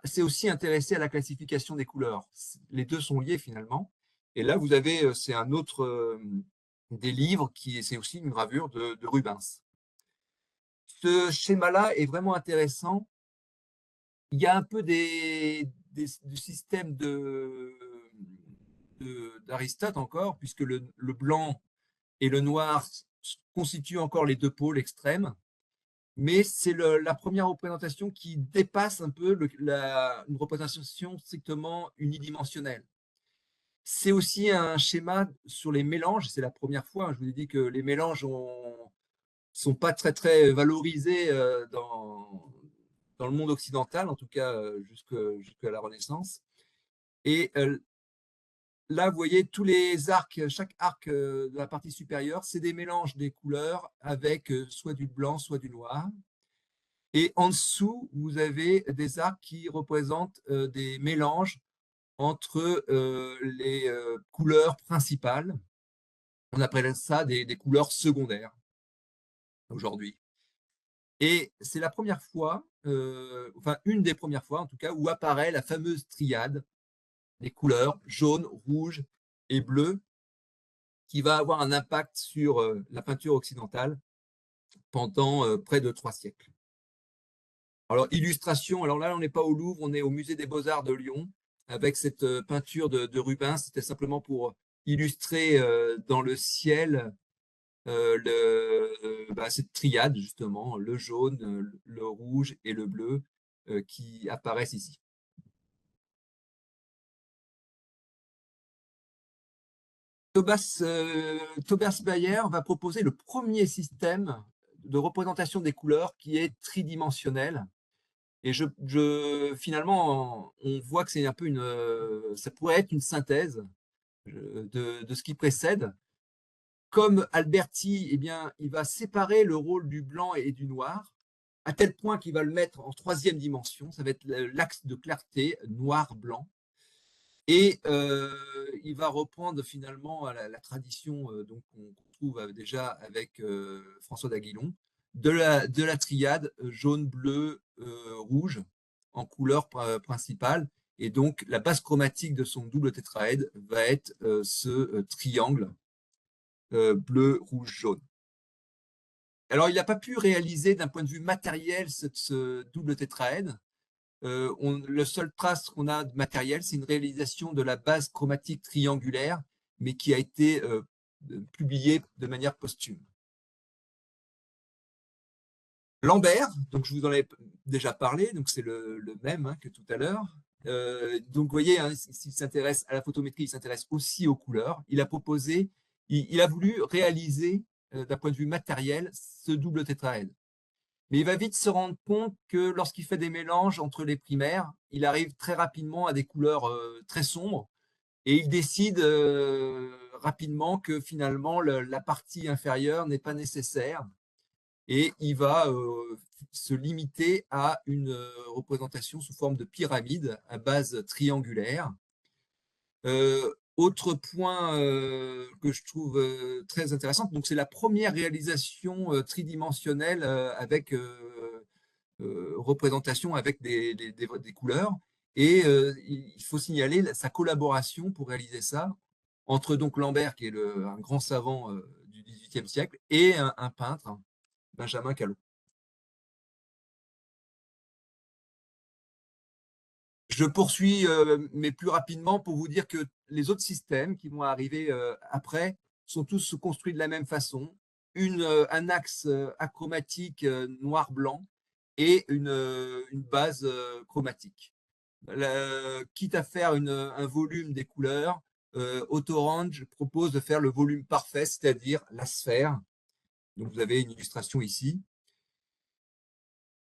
s'est aussi intéressé à la classification des couleurs. Les deux sont liés finalement. Et là, vous avez, c'est un autre des livres c'est aussi une gravure de Rubens. Ce schéma-là est vraiment intéressant. Il y a un peu du système d'Aristote encore, puisque le blanc et le noir constituent encore les deux pôles extrêmes. Mais c'est la première représentation qui dépasse un peu une représentation strictement unidimensionnelle. C'est aussi un schéma sur les mélanges, c'est la première fois, je vous ai dit que les mélanges sont pas très valorisés dans le monde occidental, en tout cas jusqu'à la Renaissance. Et là, vous voyez tous les arcs, chaque arc de la partie supérieure, c'est des mélanges des couleurs avec soit du blanc, soit du noir. Et en dessous, vous avez des arcs qui représentent des mélanges entre les couleurs principales. On appelle ça des couleurs secondaires aujourd'hui. Et c'est la première fois, enfin une des premières fois en tout cas, où apparaît la fameuse triade des couleurs jaune, rouge et bleu, qui va avoir un impact sur la peinture occidentale pendant près de 3 siècles. Alors, illustration, alors là, on n'est pas au Louvre, on est au Musée des Beaux-Arts de Lyon, avec cette peinture de Rubens. C'était simplement pour illustrer dans le ciel cette triade, justement, le jaune, le rouge et le bleu qui apparaissent ici. Tobias Bayer va proposer le premier système de représentation des couleurs qui est tridimensionnel. Et finalement, on voit que c'est un peu ça pourrait être une synthèse de ce qui précède. Comme Alberti, eh bien, il va séparer le rôle du blanc et du noir, à tel point qu'il va le mettre en 3e dimension. Ça va être l'axe de clarté noir-blanc. Et il va reprendre finalement la tradition donc qu'on trouve déjà avec François d'Aguilon, de la triade jaune, bleu, rouge en couleur principale. Et donc, la base chromatique de son double tétraède va être ce triangle bleu, rouge, jaune. Alors, il n'a pas pu réaliser d'un point de vue matériel ce double tétraède. Le seul trace qu'on a de matériel, c'est une réalisation de la base chromatique triangulaire, mais qui a été publiée de manière posthume. Lambert, donc je vous en ai déjà parlé, donc c'est le même que tout à l'heure. Donc vous voyez, s'il s'intéresse à la photométrie, il s'intéresse aussi aux couleurs. Il a proposé, il a voulu réaliser d'un point de vue matériel ce double tétraède. Mais il va vite se rendre compte que lorsqu'il fait des mélanges entre les primaires, il arrive très rapidement à des couleurs très sombres et il décide rapidement que finalement la partie inférieure n'est pas nécessaire et il va se limiter à une représentation sous forme de pyramide à base triangulaire. Autre point que je trouve très intéressant, donc c'est la première réalisation tridimensionnelle avec représentation avec des couleurs. Et il faut signaler sa collaboration pour réaliser ça entre donc Lambert, qui est un grand savant du XVIIIe siècle, et un peintre, Benjamin Callot. Je poursuis, mais plus rapidement, pour vous dire que les autres systèmes qui vont arriver après sont tous construits de la même façon. Un axe achromatique noir-blanc et une base chromatique. Quitte à faire un volume des couleurs, Autorange propose de faire le volume parfait, c'est-à-dire la sphère. Donc vous avez une illustration ici.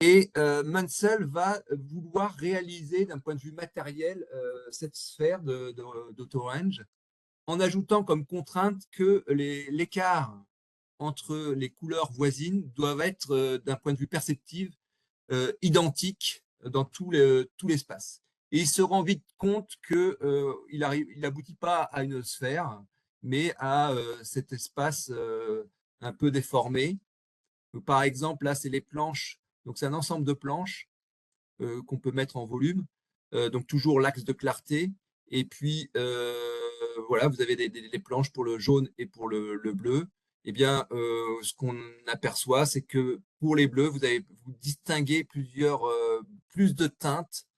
Et Munsell va vouloir réaliser d'un point de vue matériel cette sphère d'Autorange en ajoutant comme contrainte que l'écart entre les couleurs voisines doivent être d'un point de vue perceptif identiques dans tout l'espace. Et il se rend vite compte qu'il n'aboutit pas à une sphère, mais à cet espace un peu déformé. Donc, par exemple, là, c'est les planches. Donc, c'est un ensemble de planches qu'on peut mettre en volume. Donc, toujours l'axe de clarté. Et puis, voilà, vous avez des planches pour le jaune et pour le bleu. Eh bien, ce qu'on aperçoit, c'est que pour les bleus, vous distinguez plus de teintes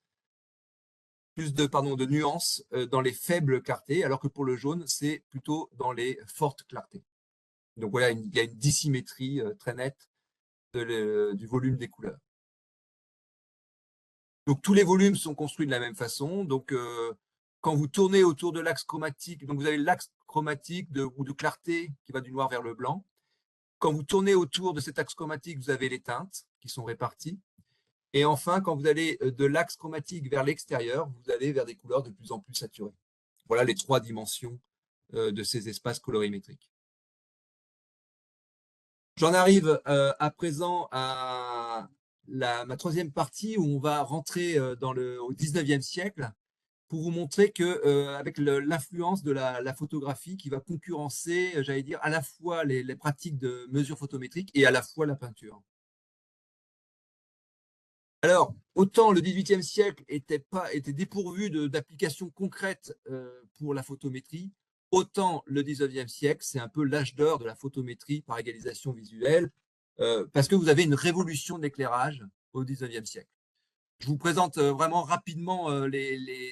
de nuances dans les faibles clartés, alors que pour le jaune, c'est plutôt dans les fortes clartés. Donc voilà, il y a une dissymétrie très nette du volume des couleurs. Donc tous les volumes sont construits de la même façon. Donc quand vous tournez autour de l'axe chromatique, donc vous avez l'axe chromatique ou de clarté qui va du noir vers le blanc. Quand vous tournez autour de cet axe chromatique, vous avez les teintes qui sont réparties. Et enfin, quand vous allez de l'axe chromatique vers l'extérieur, vous allez vers des couleurs de plus en plus saturées. Voilà les 3 dimensions de ces espaces colorimétriques. J'en arrive à présent à ma 3e partie où on va rentrer au 19e siècle pour vous montrer que avec l'influence de la photographie qui va concurrencer, j'allais dire, à la fois les pratiques de mesure photométrique et à la fois la peinture. Alors, autant le XVIIIe siècle était dépourvu d'applications concrètes pour la photométrie, autant le XIXe siècle, c'est un peu l'âge d'or de la photométrie par égalisation visuelle, parce que vous avez une révolution de l'éclairage au XIXe siècle. Je vous présente vraiment rapidement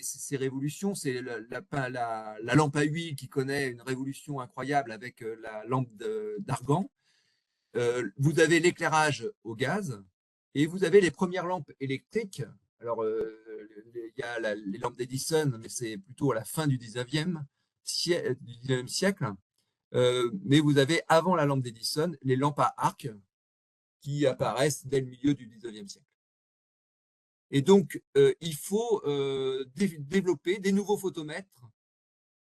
ces révolutions. C'est la lampe à huile qui connaît une révolution incroyable avec la lampe d'argan. Vous avez l'éclairage au gaz et vous avez les premières lampes électriques. Alors, il y a les lampes d'Edison, mais c'est plutôt à la fin du 19e siècle. Mais vous avez, avant la lampe d'Edison, les lampes à arc qui apparaissent dès le milieu du 19e siècle. Et donc, il faut développer des nouveaux photomètres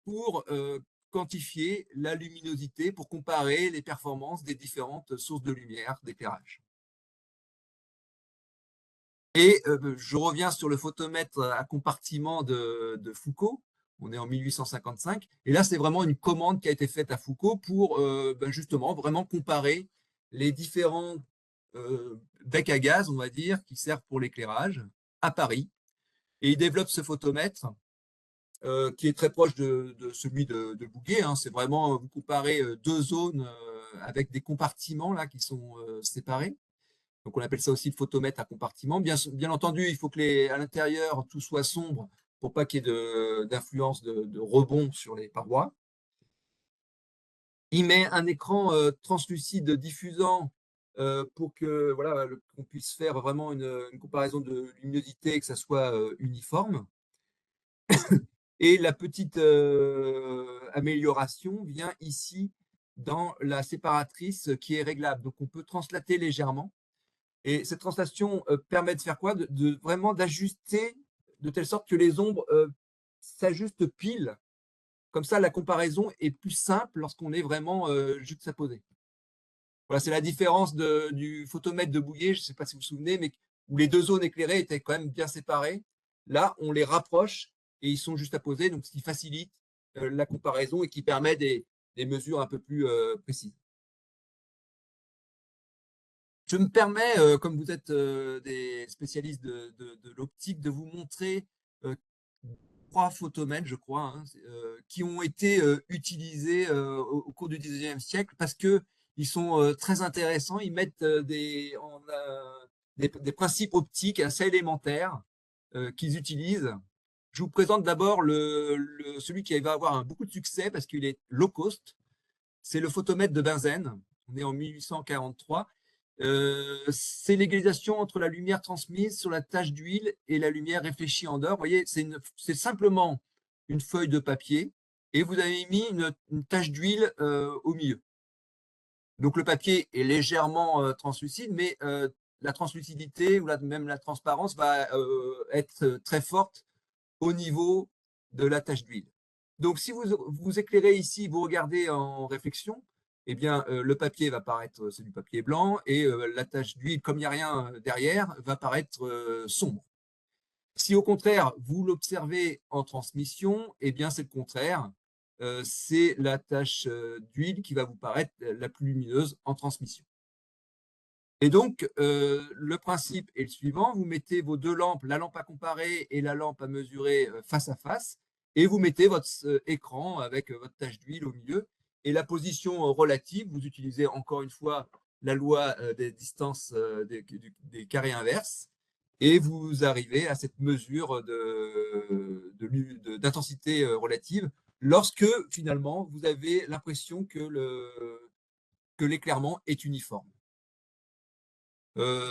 pour quantifier la luminosité, pour comparer les performances des différentes sources de lumière d'éclairage. Et je reviens sur le photomètre à compartiment de Foucault. On est en 1855. Et là, c'est vraiment une commande qui a été faite à Foucault pour justement vraiment comparer les différents becs à gaz, on va dire, qui servent pour l'éclairage à Paris. Et il développe ce photomètre qui est très proche de celui de Bouguer. Hein. C'est vraiment, vous comparez 2 zones avec des compartiments là, qui sont séparés. Donc on appelle ça aussi le photomètre à compartiment. Bien entendu, il faut que à l'intérieur, tout soit sombre pour pas qu'il y ait d'influence de rebond sur les parois. Il met un écran translucide diffusant pour que voilà, qu'on puisse faire vraiment une comparaison de luminosité et que ça soit uniforme. Et la petite amélioration vient ici dans la séparatrice qui est réglable. Donc on peut translater légèrement. Et cette translation permet de faire quoi? Vraiment d'ajuster de telle sorte que les ombres s'ajustent pile. Comme ça, la comparaison est plus simple lorsqu'on est vraiment juxtaposé. Voilà, c'est la différence du photomètre de Bouguer, je ne sais pas si vous vous souvenez, mais où les 2 zones éclairées étaient quand même bien séparées. Là, on les rapproche et ils sont juxtaposés, donc ce qui facilite la comparaison et qui permet des mesures un peu plus précises. Je me permets, comme vous êtes des spécialistes de l'optique, de vous montrer 3 photomètres, je crois, hein, qui ont été utilisés au cours du 19e siècle parce qu'ils sont très intéressants. Ils mettent des principes optiques assez élémentaires qu'ils utilisent. Je vous présente d'abord celui qui va avoir beaucoup de succès parce qu'il est low cost. C'est le photomètre de Bunsen. On est en 1843. C'est l'égalisation entre la lumière transmise sur la tache d'huile et la lumière réfléchie en dehors. Vous voyez, c'est simplement une feuille de papier et vous avez mis une tache d'huile au milieu. Donc le papier est légèrement translucide, mais la translucidité ou même la transparence va être très forte au niveau de la tache d'huile. Donc si vous éclairez ici, vous regardez en réflexion, eh bien, le papier va paraître, c'est du papier blanc, et la tache d'huile, comme il n'y a rien derrière, va paraître sombre. Si au contraire, vous l'observez en transmission, eh bien, c'est le contraire. C'est la tache d'huile qui va vous paraître la plus lumineuse en transmission. Et donc, le principe est le suivant. Vous mettez vos 2 lampes, la lampe à comparer et la lampe à mesurer face à face, et vous mettez votre écran avec votre tache d'huile au milieu. Et la position relative, vous utilisez encore une fois la loi des distances des carrés inverses. et vous arrivez à cette mesure d'intensité relative lorsque finalement vous avez l'impression que l'éclairement est uniforme.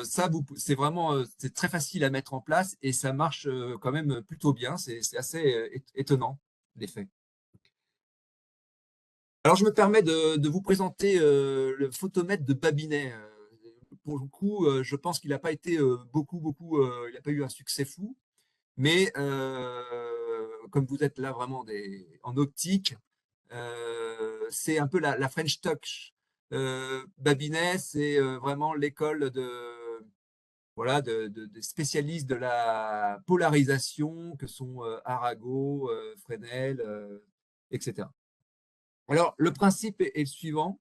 Ça, c'est vraiment c'est très facile à mettre en place et ça marche quand même plutôt bien. C'est assez étonnant, l'effet. Alors, je me permets de vous présenter le photomètre de Babinet. Pour le coup, je pense qu'il n'a pas été il n'a pas eu un succès fou, mais comme vous êtes là vraiment en optique, c'est un peu la French Touch. Babinet, c'est vraiment l'école voilà, des spécialistes de la polarisation que sont Arago, Fresnel, etc. Alors, le principe est le suivant.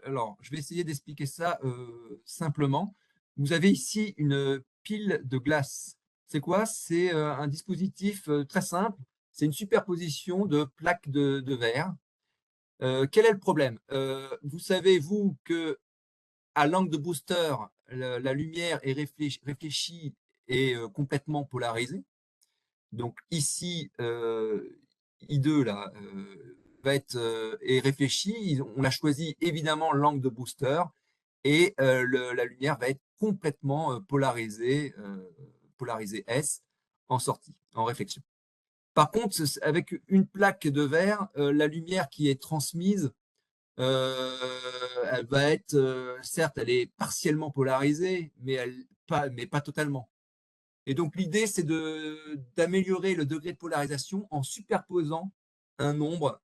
Alors, je vais essayer d'expliquer ça simplement. Vous avez ici une pile de glace. C'est quoi? C'est un dispositif très simple. C'est une superposition de plaques de verre. Quel est le problème? Vous savez, vous, que à l'angle de booster, la lumière est réfléchie et complètement polarisée. Donc ici, I2 là, va être est réfléchi. On a choisi évidemment l'angle de booster et la lumière va être complètement polarisée S en sortie, en réflexion. Par contre, avec une plaque de verre, la lumière qui est transmise, elle va être, certes, elle est partiellement polarisée, mais pas totalement. Et donc, l'idée, c'est d'améliorer le degré de polarisation en superposant un nombre,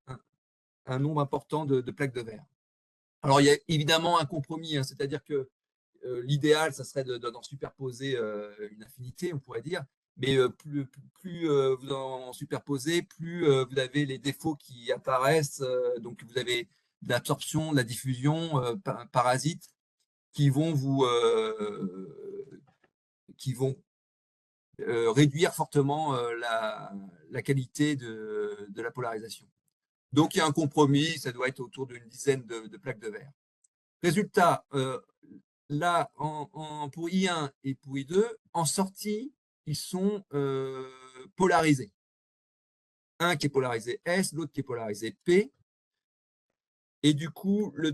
un nombre important de plaques de verre. Alors, il y a évidemment un compromis, hein, c'est-à-dire que l'idéal, ça serait d'en superposer une infinité, on pourrait dire, mais plus vous en superposez, plus vous avez les défauts qui apparaissent, donc vous avez de l'absorption, de la diffusion, parasites, qui vont qui vont réduire fortement la qualité de la polarisation. Donc, il y a un compromis, ça doit être autour d'une dizaine de plaques de verre. Résultat, là, pour I1 et pour I2, en sortie, ils sont polarisés. Un qui est polarisé S, l'autre qui est polarisé P. Et du coup, le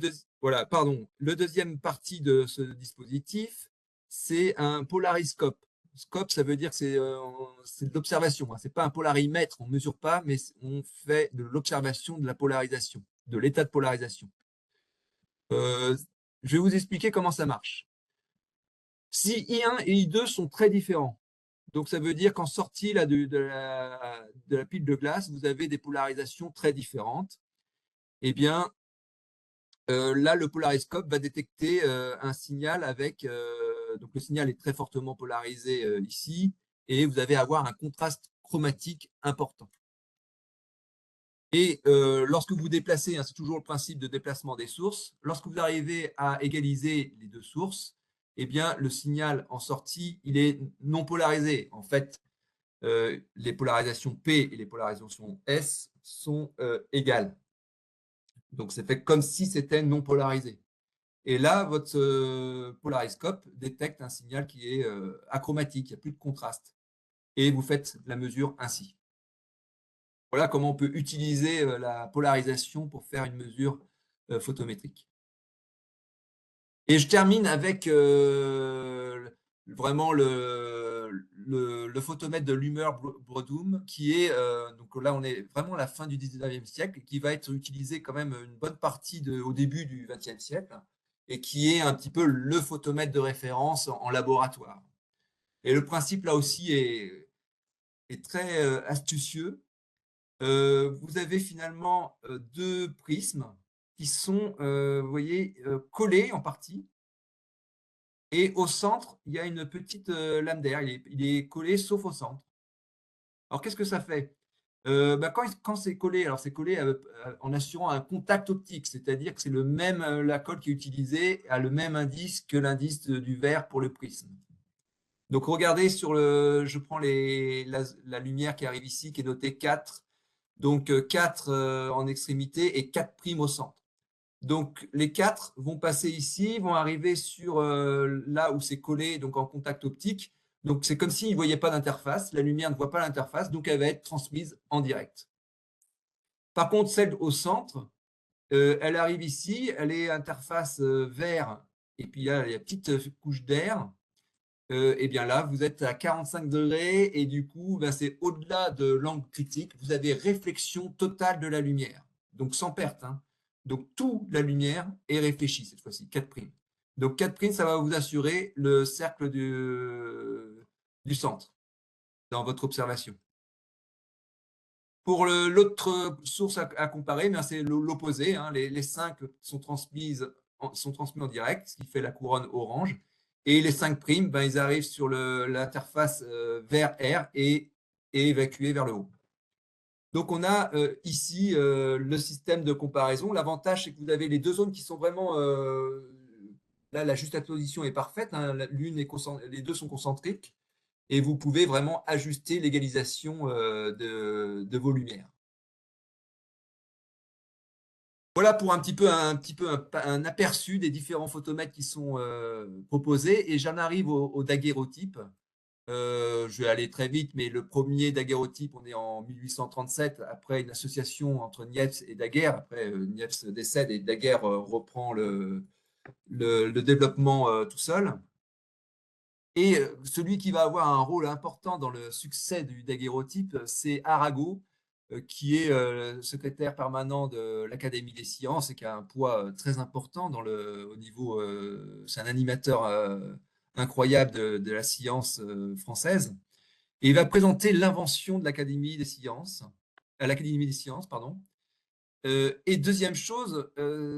deuxième partie de ce dispositif, c'est un polariscope. Scope, ça veut dire que c'est de l'observation. Hein. Ce n'est pas un polarimètre, on ne mesure pas, mais on fait de l'observation de la polarisation, de l'état de polarisation. Je vais vous expliquer comment ça marche. Si I1 et I2 sont très différents, donc ça veut dire qu'en sortie là, de la pile de glace, vous avez des polarisations très différentes, eh bien, là, le polariscope va détecter un signal avec, donc le signal est très fortement polarisé ici, et vous allez avoir un contraste chromatique important. Et lorsque vous déplacez, hein, c'est toujours le principe de déplacement des sources, lorsque vous arrivez à égaliser les deux sources, eh bien, le signal en sortie, il est non polarisé. En fait, les polarisations P et les polarisations S sont égales. Donc, c'est fait comme si c'était non polarisé. Et là, votre polariscope détecte un signal qui est achromatique, il n'y a plus de contraste. Et vous faites la mesure ainsi. Voilà comment on peut utiliser la polarisation pour faire une mesure photométrique. Et je termine avec vraiment le photomètre de Lumeur-Brodum, qui est, donc là on est vraiment à la fin du 19e siècle, qui va être utilisé quand même une bonne partie au début du 20e siècle, et qui est un petit peu le photomètre de référence en laboratoire. Et le principe là aussi est très astucieux. Vous avez finalement deux prismes qui sont, vous voyez, collés en partie. Et au centre, il y a une petite lame d'air. Il est collé sauf au centre. Alors, qu'est-ce que ça fait? Quand c'est collé, alors c'est collé en assurant un contact optique, c'est-à-dire que c'est le même, la colle qui est utilisée a le même indice que l'indice du verre pour le prisme. Donc, regardez je prends la lumière qui arrive ici, qui est notée 4. Donc, 4 en extrémité et 4' au centre. Donc, les 4 vont passer ici, vont arriver sur là où c'est collé, donc en contact optique. Donc, c'est comme s'ils ne voyaient pas d'interface. La lumière ne voit pas l'interface, donc elle va être transmise en direct. Par contre, celle au centre, elle arrive ici, elle est interface vert, et puis là, il y a une petite couche d'air. Et bien là, vous êtes à 45 degrés, et du coup, ben, c'est au-delà de l'angle critique. Vous avez réflexion totale de la lumière, donc sans perte, hein. Donc, toute la lumière est réfléchie cette fois-ci, 4'. Donc, 4', ça va vous assurer le cercle du centre dans votre observation. Pour l'autre source à comparer, c'est l'opposé, hein. Les 5 sont transmis en direct, ce qui fait la couronne orange. Et les 5', ils arrivent sur l'interface vert-air et évacués vers le haut. Donc, on a ici le système de comparaison. L'avantage, c'est que vous avez les deux zones qui sont vraiment… là, la juxtaposition est parfaite, hein. Les deux sont concentriques. Et vous pouvez vraiment ajuster l'égalisation de vos lumières. Voilà pour un petit peu un aperçu des différents photomètres qui sont proposés. Et j'en arrive au daguerréotype. Je vais aller très vite, mais le premier daguerréotype, on est en 1837, après une association entre Niepce et Daguerre. Après, Niepce décède et Daguerre reprend le développement tout seul. Et celui qui va avoir un rôle important dans le succès du daguerréotype, c'est Arago, qui est secrétaire permanent de l'Académie des sciences et qui a un poids très important au niveau. C'est un animateur incroyable de la science française. Et il va présenter l'invention de l'Académie des sciences, à l'Académie des sciences, pardon. Et deuxième chose,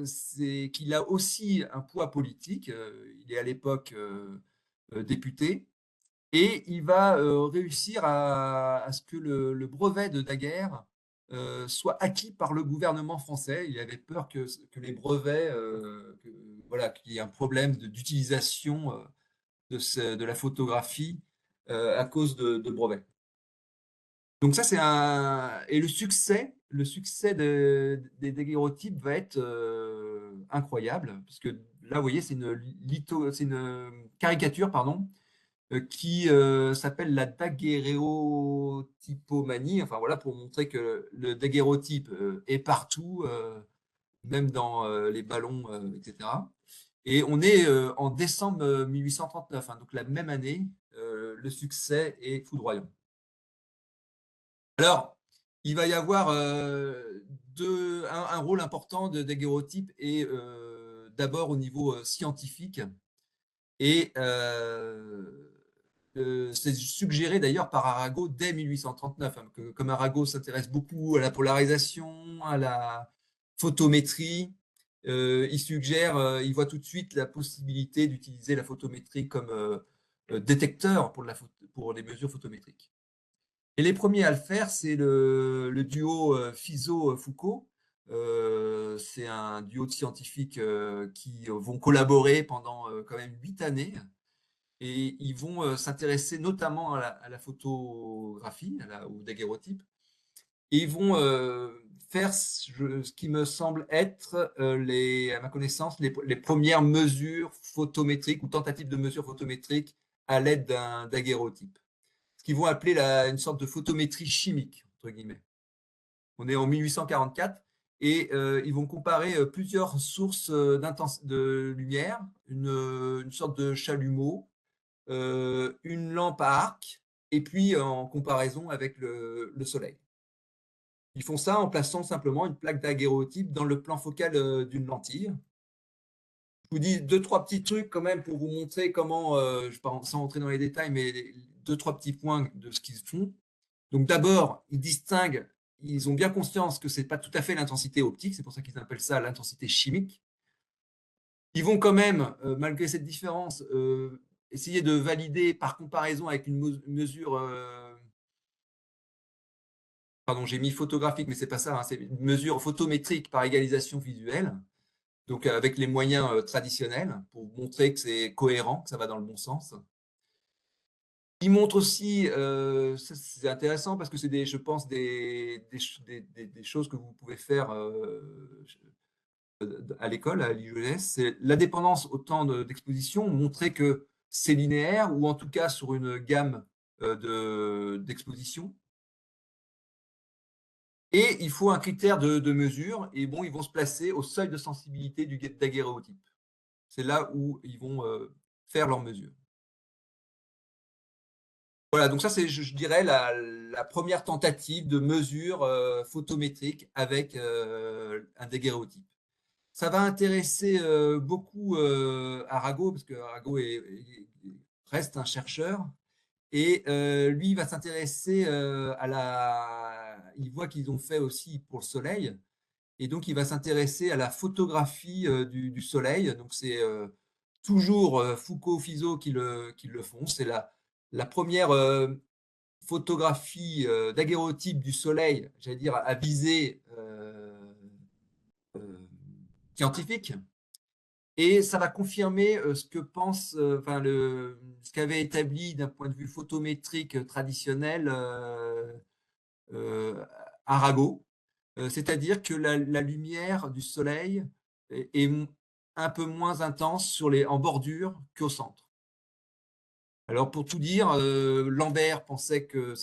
c'est qu'il a aussi un poids politique. Il est à l'époque député. Et il va réussir à ce que le brevet de Daguerre soit acquis par le gouvernement français. Il avait peur que les brevets, voilà, qu'il y ait un problème d'utilisation de la photographie à cause de brevets. Donc ça, c'est un… Et le succès des daguerréotypes va être incroyable, parce que là, vous voyez, c'est une caricature, pardon, qui s'appelle la daguerréotypomanie. Enfin voilà, pour montrer que le daguerréotype est partout, même dans les ballons, etc. Et on est en décembre 1839, hein, donc la même année, le succès est foudroyant. Alors, il va y avoir un rôle important de daguerréotype, et d'abord au niveau scientifique. Et c'est suggéré d'ailleurs par Arago dès 1839, hein, comme Arago s'intéresse beaucoup à la polarisation, à la photométrie, il voit tout de suite la possibilité d'utiliser la photométrie comme détecteur pour les mesures photométriques. Et les premiers à le faire, c'est le duo Fizeau-Foucault. C'est un duo de scientifiques qui vont collaborer pendant quand même 8 années. Et ils vont s'intéresser notamment à la photographie, au daguerréotype. Et ils vont faire ce qui me semble être, à ma connaissance, les premières mesures photométriques ou tentatives de mesures photométriques à l'aide d'un daguerréotype. Ce qu'ils vont appeler une sorte de photométrie chimique, entre guillemets. On est en 1844. Et ils vont comparer plusieurs sources de lumière, une sorte de chalumeau, une lampe à arc, et puis en comparaison avec le Soleil. Ils font ça en plaçant simplement une plaque daguerréotype dans le plan focal d'une lentille. Je vous dis deux, trois petits trucs quand même pour vous montrer comment, sans rentrer dans les détails, mais deux, trois petits points de ce qu'ils font. Donc d'abord, ils ont bien conscience que ce n'est pas tout à fait l'intensité optique, c'est pour ça qu'ils appellent ça l'intensité chimique. Ils vont quand même, malgré cette différence, essayer de valider par comparaison avec une mesure, pardon, j'ai mis photographique, mais c'est pas ça, hein, c'est une mesure photométrique par égalisation visuelle, donc avec les moyens traditionnels, pour montrer que c'est cohérent, que ça va dans le bon sens. Ils montrent aussi, c'est intéressant parce que c'est, je pense, des choses que vous pouvez faire à l'école, à l'IES, c'est la dépendance au temps d'exposition, montrer que c'est linéaire ou en tout cas sur une gamme d'exposition. Et il faut un critère de mesure, et bon, ils vont se placer au seuil de sensibilité du daguerréotype. C'est là où ils vont faire leurs mesures. Voilà, donc ça, c'est, je dirais, la première tentative de mesure photométrique avec un daguerréotype. Ça va intéresser beaucoup Arago, parce que Arago reste un chercheur. Et lui, il va s'intéresser à la... Il voit qu'ils ont fait aussi pour le Soleil. Et donc, il va s'intéresser à la photographie du Soleil. Donc, c'est toujours Foucault-Fizeau qui le font. C'est la première photographie daguerréotype du Soleil, j'allais dire, à visée euh, scientifique. Et ça va confirmer ce que pense, enfin, ce qu'avait établi d'un point de vue photométrique traditionnel Arago. C'est-à-dire que la lumière du soleil est un peu moins intense en bordure qu'au centre. Alors pour tout dire, Lambert pensait que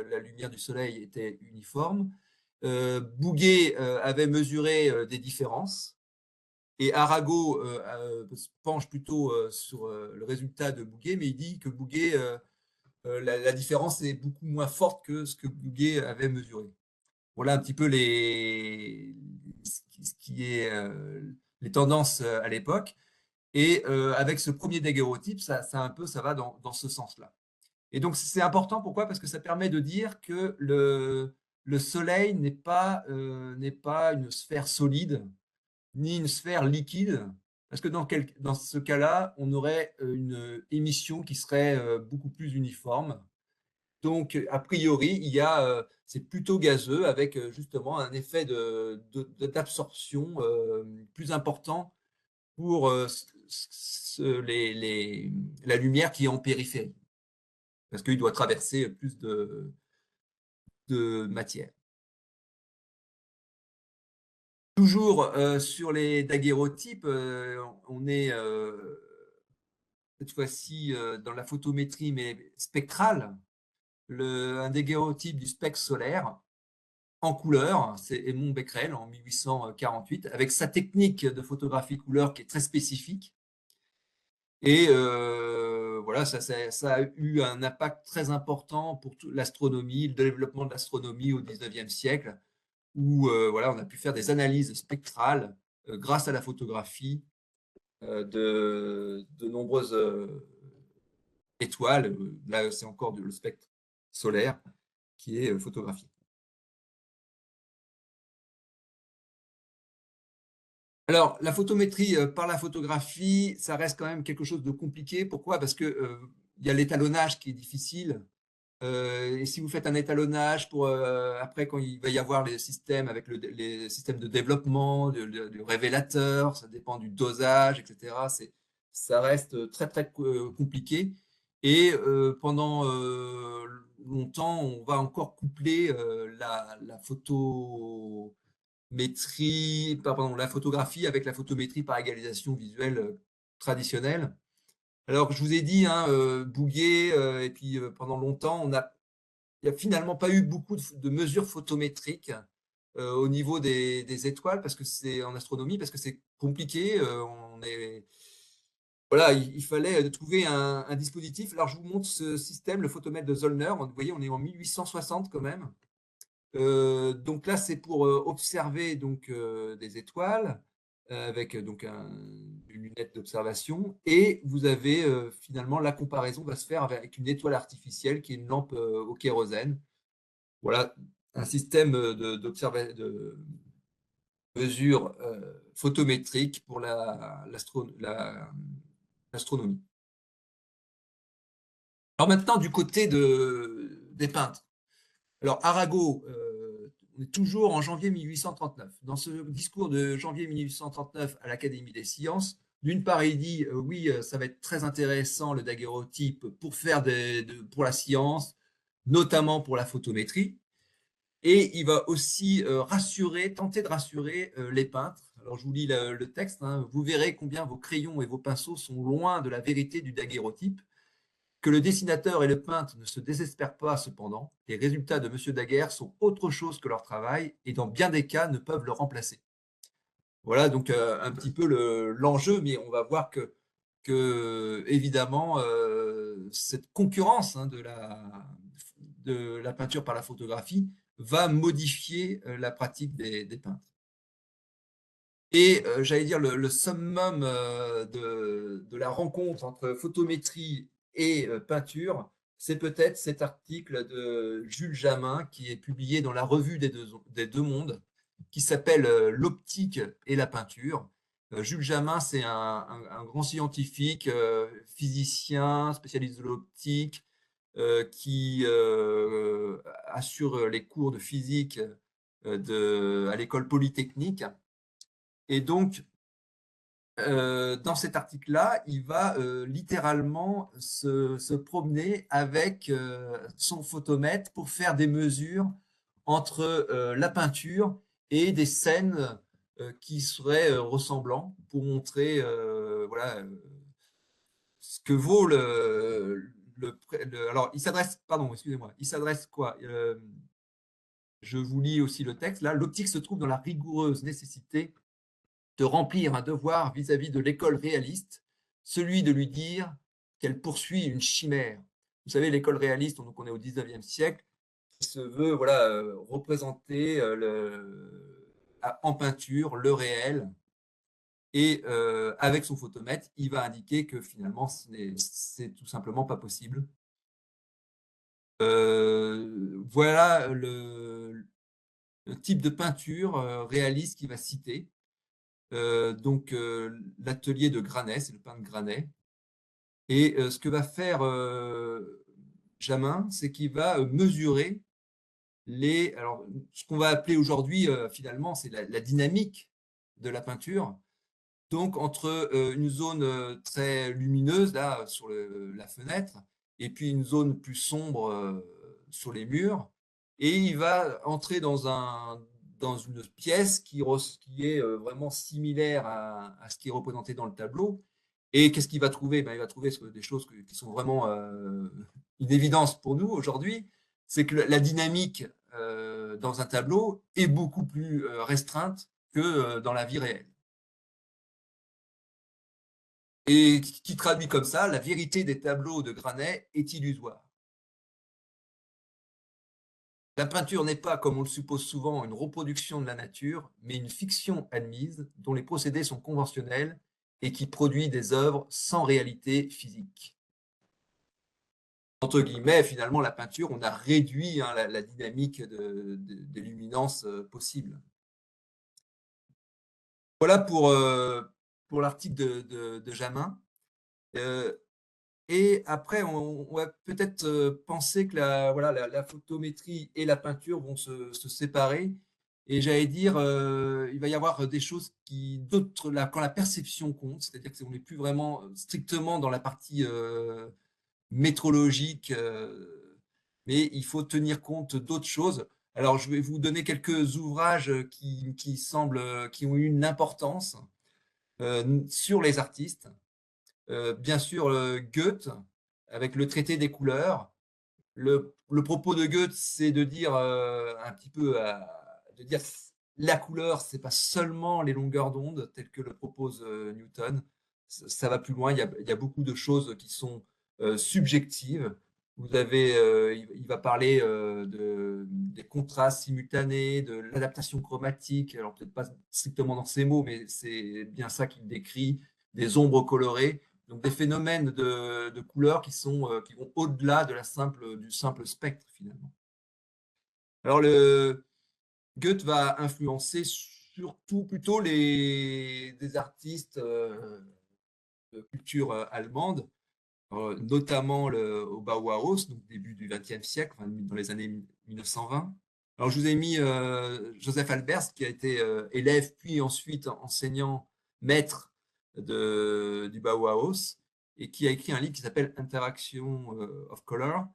la lumière du soleil était uniforme. Bouguer avait mesuré des différences. Et Arago se penche plutôt sur le résultat de Bouguer, mais il dit que Bouguer, la différence est beaucoup moins forte que ce que Bouguer avait mesuré. Voilà un petit peu ce qui est les tendances à l'époque. Et avec ce premier daguerréotype, ça va dans ce sens-là. Et donc c'est important, pourquoi? Parce que ça permet de dire que le Soleil n'est pas une sphère solide, ni une sphère liquide, parce que dans ce cas-là, on aurait une émission qui serait beaucoup plus uniforme. Donc, a priori, c'est plutôt gazeux avec justement un effet d'absorption plus important pour la lumière qui est en périphérie, parce qu'il doit traverser plus de matière. Toujours sur les daguerréotypes, on est cette fois-ci dans la photométrie, mais spectrale. Un daguerréotype du spectre solaire en couleur, c'est Edmond Becquerel en 1848, avec sa technique de photographie couleur qui est très spécifique. Et voilà, ça a eu un impact très important pour l'astronomie, le développement de l'astronomie au 19e siècle, où voilà, on a pu faire des analyses spectrales grâce à la photographie de nombreuses étoiles. Là, c'est encore le spectre solaire qui est photographié. Alors, la photométrie par la photographie, ça reste quand même quelque chose de compliqué. Pourquoi? Parce que y a l'étalonnage qui est difficile. Et si vous faites un étalonnage pour après, quand il va y avoir les systèmes avec les systèmes de développement, du révélateur, ça dépend du dosage, etc. Ça reste très très compliqué. Et pendant longtemps, on va encore coupler la photo la photographie avec la photométrie par égalisation visuelle traditionnelle. Alors, je vous ai dit, hein, Bouguer, et puis pendant longtemps, il n'y a finalement pas eu beaucoup de mesures photométriques au niveau des étoiles, parce que c'est en astronomie, parce que c'est compliqué. Voilà, il fallait trouver un dispositif. Alors, je vous montre ce système, le photomètre de Zollner. Vous voyez, on est en 1860 quand même. Donc là, c'est pour observer donc, des étoiles avec donc une lunette d'observation. Et vous avez finalement la comparaison va se faire avec une étoile artificielle qui est une lampe au kérosène. Voilà un système de mesure photométrique pour l'astronomie. Alors maintenant, du côté des peintres. Alors, Arago, on est toujours en janvier 1839. Dans ce discours de janvier 1839 à l'Académie des sciences, d'une part, il dit oui, ça va être très intéressant le daguerréotype pour faire pour la science, notamment pour la photométrie. Et il va aussi tenter de rassurer les peintres. Alors, je vous lis le texte, hein. Vous verrez combien vos crayons et vos pinceaux sont loin de la vérité du daguerréotype. Que le dessinateur et le peintre ne se désespèrent pas cependant. Les résultats de M. Daguerre sont autre chose que leur travail et dans bien des cas ne peuvent le remplacer. Voilà donc un petit peu l'enjeu, mais on va voir que évidemment, cette concurrence, hein, de la peinture par la photographie va modifier la pratique des peintres. Et j'allais dire le summum de la rencontre entre photométrie et peinture, c'est peut-être cet article de Jules Jamin qui est publié dans la revue des deux mondes, qui s'appelle L'optique et la peinture. Jules Jamin, c'est un grand scientifique, physicien, spécialiste de l'optique, qui assure les cours de physique à l'école polytechnique. Et donc, dans cet article-là, il va littéralement se promener avec son photomètre pour faire des mesures entre la peinture et des scènes qui seraient ressemblants pour montrer voilà, ce que vaut alors, il s'adresse, pardon, excusez-moi, il s'adresse quoi? Je vous lis aussi le texte. Là, l'optique se trouve dans la rigoureuse nécessité de remplir un devoir vis-à-vis de l'école réaliste, celui de lui dire qu'elle poursuit une chimère. Vous savez, l'école réaliste, donc on est au 19e siècle, qui se veut voilà, représenter en peinture le réel. Et avec son photomètre, il va indiquer que finalement, c'est tout simplement pas possible. Voilà le type de peinture réaliste qu'il va citer. Donc, l'atelier de Granet, c'est le peintre Granet. Et ce que va faire Jamin, c'est qu'il va mesurer alors, ce qu'on va appeler aujourd'hui, finalement, c'est la dynamique de la peinture. Donc, entre une zone très lumineuse, là, sur la fenêtre, et puis une zone plus sombre sur les murs. Et il va entrer dans une pièce qui est vraiment similaire à ce qui est représenté dans le tableau. Et qu'est-ce qu'il va trouver? Ben, il va trouver des choses qui sont vraiment une évidence pour nous aujourd'hui. C'est que la dynamique dans un tableau est beaucoup plus restreinte que dans la vie réelle. Et qui traduit comme ça, la vérité des tableaux de Granet est illusoire. La peinture n'est pas, comme on le suppose souvent, une reproduction de la nature, mais une fiction admise, dont les procédés sont conventionnels et qui produit des œuvres sans réalité physique. Entre guillemets, finalement, la peinture, on a réduit hein, la dynamique de luminance possible. Voilà pour l'article de Jamin. Et après, on va peut-être penser que la photométrie et la peinture vont se séparer. Et j'allais dire, il va y avoir des choses quand la perception compte, c'est-à-dire qu'on n'est plus vraiment strictement dans la partie métrologique, mais il faut tenir compte d'autres choses. Alors, je vais vous donner quelques ouvrages qui ont eu une importance sur les artistes. Bien sûr, Goethe, avec le traité des couleurs. Le propos de Goethe, c'est de dire un petit peu, de dire la couleur, c'est pas seulement les longueurs d'onde, telles que le propose Newton. Ça va plus loin. Il y a beaucoup de choses qui sont subjectives. Vous avez, il va parler des contrastes simultanés, de l'adaptation chromatique. Alors peut-être pas strictement dans ces mots, mais c'est bien ça qu'il décrit. Des ombres colorées. Donc des phénomènes de couleurs qui vont au-delà du simple spectre finalement. Alors Goethe va influencer surtout plutôt des artistes de culture allemande, notamment au Bauhaus, donc début du XXe siècle, enfin, dans les années 1920. Alors je vous ai mis Joseph Albers, qui a été élève puis ensuite enseignant maître du Bauhaus et qui a écrit un livre qui s'appelle Interaction of Color.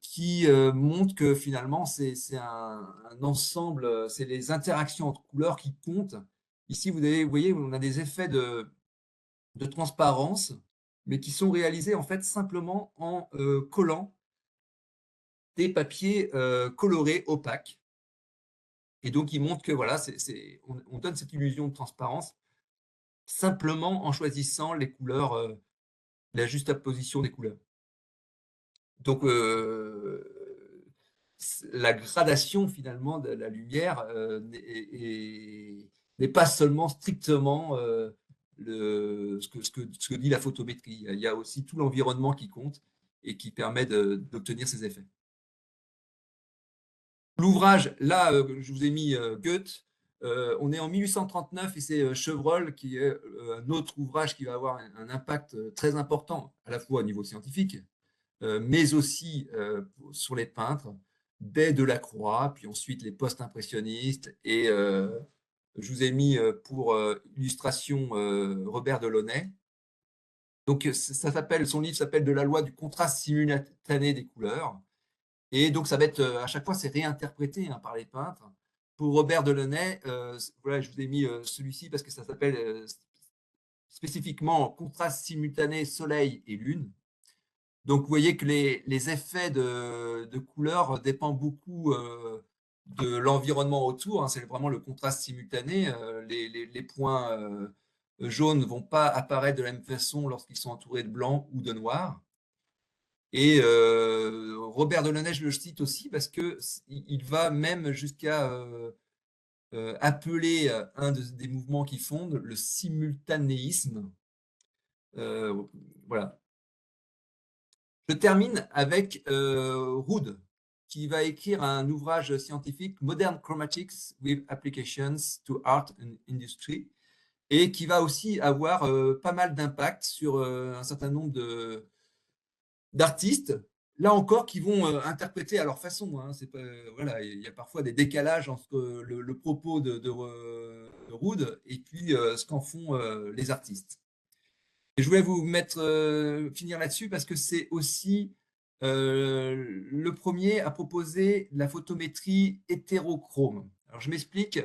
qui montre que finalement, c'est un ensemble, c'est les interactions entre couleurs qui comptent. Ici, vous voyez, on a des effets de transparence, mais qui sont réalisés en fait simplement en collant des papiers colorés opaques. Et donc, il montre que voilà, on donne cette illusion de transparence simplement en choisissant les couleurs, la juxtaposition des couleurs. Donc, la gradation finalement de la lumière n'est pas seulement strictement ce que dit la photométrie. Il y a aussi tout l'environnement qui compte et qui permet d'obtenir ces effets. L'ouvrage, là, je vous ai mis Goethe. On est en 1839 et c'est Chevreul qui est un autre ouvrage qui va avoir un impact très important, à la fois au niveau scientifique, mais aussi sur les peintres, dès Delacroix, puis ensuite les post-impressionnistes. Et je vous ai mis pour illustration Robert Delaunay. Donc, son livre s'appelle De la loi du contraste simultané des couleurs. Et donc, ça va être, à chaque fois, c'est réinterprété par les peintres. Pour Robert Delaunay, voilà, je vous ai mis celui-ci parce que ça s'appelle spécifiquement contraste simultané soleil et lune. Donc, vous voyez que les effets de couleurs dépendent beaucoup de l'environnement autour. C'est vraiment le contraste simultané. Les points jaunes ne vont pas apparaître de la même façon lorsqu'ils sont entourés de blanc ou de noir. Et Robert Delaunay, je le cite aussi parce qu'il va même jusqu'à appeler un des mouvements qui fondent le simultanéisme. Voilà. Je termine avec Rood, qui va écrire un ouvrage scientifique, Modern Chromatics with Applications to Art and Industry, et qui va aussi avoir pas mal d'impact sur un certain nombre d'artistes, là encore, qui vont interpréter à leur façon. Voilà, il y a parfois des décalages entre le propos de Rood et puis ce qu'en font les artistes. Et je voulais vous finir là-dessus parce que c'est aussi le premier à proposer la photométrie hétérochrome. Alors je m'explique.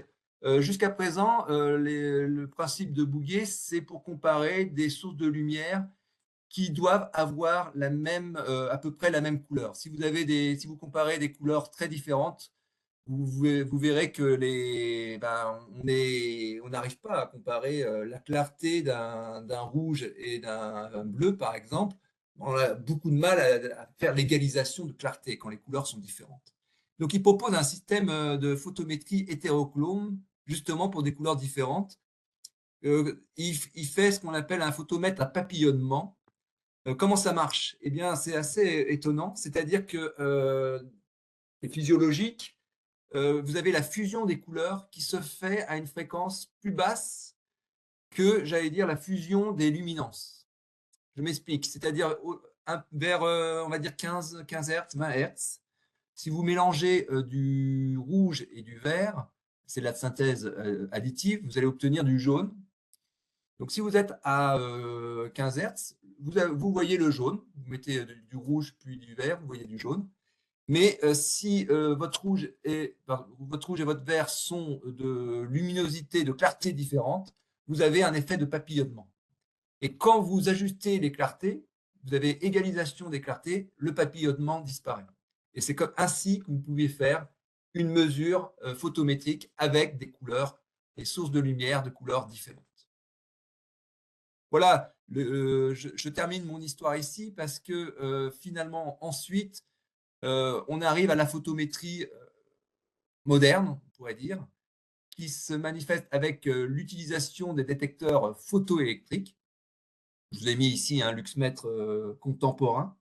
Jusqu'à présent, le principe de Bouguer, c'est pour comparer des sources de lumière qui doivent avoir à peu près la même couleur. Si vous comparez des couleurs très différentes, vous verrez que on n'arrive pas à comparer la clarté d'un rouge et d'un bleu, par exemple. On a beaucoup de mal à faire l'égalisation de clarté quand les couleurs sont différentes. Donc, il propose un système de photométrie hétérochrome, justement pour des couleurs différentes. Il fait ce qu'on appelle un photomètre à papillonnement. Comment ça marche? Eh bien, c'est assez étonnant. C'est-à-dire que c'est physiologique. Vous avez la fusion des couleurs qui se fait à une fréquence plus basse que, j'allais dire, la fusion des luminances. Je m'explique. C'est-à-dire vers, on va dire, 15 Hz, 20 Hz. Si vous mélangez du rouge et du vert, c'est la synthèse additive, vous allez obtenir du jaune. Donc, si vous êtes à 15 Hz, vous voyez le jaune. Vous mettez du rouge puis du vert, vous voyez du jaune. Mais si votre rouge et votre vert sont de luminosité, de clarté différente, vous avez un effet de papillonnement. Et quand vous ajustez les clartés, vous avez égalisation des clartés, le papillonnement disparaît. Et c'est comme ainsi que vous pouvez faire une mesure photométrique avec des couleurs, des sources de lumière de couleurs différentes. Voilà, je termine mon histoire ici parce que finalement, ensuite, on arrive à la photométrie moderne, on pourrait dire, qui se manifeste avec l'utilisation des détecteurs photoélectriques. Je vous ai mis ici un luxmètre contemporain,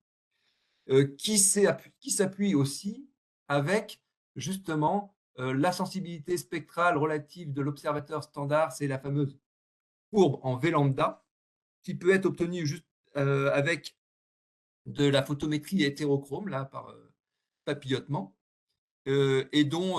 qui s'appuie aussi avec justement la sensibilité spectrale relative de l'observateur standard, c'est la fameuse courbe en V lambda, qui peut être obtenue juste avec de la photométrie hétérochrome, là, par papillotement. Et dont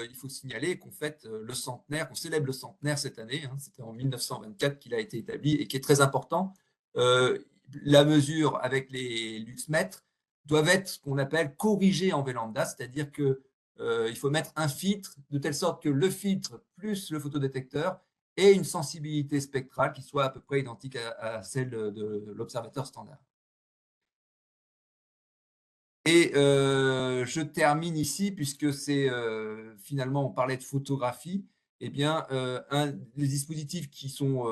il faut signaler qu'on fête le centenaire, qu'on célèbre le centenaire cette année. C'était en 1924 qu'il a été établi et qui est très important. La mesure avec les luxmètres doivent être ce qu'on appelle corrigés en V-lambda, c'est-à-dire que il faut mettre un filtre de telle sorte que le filtre plus le photodétecteur ait une sensibilité spectrale qui soit à peu près identique à celle de l'observateur standard. Et je termine ici, puisque c'est finalement, on parlait de photographie, eh bien, les dispositifs qui sont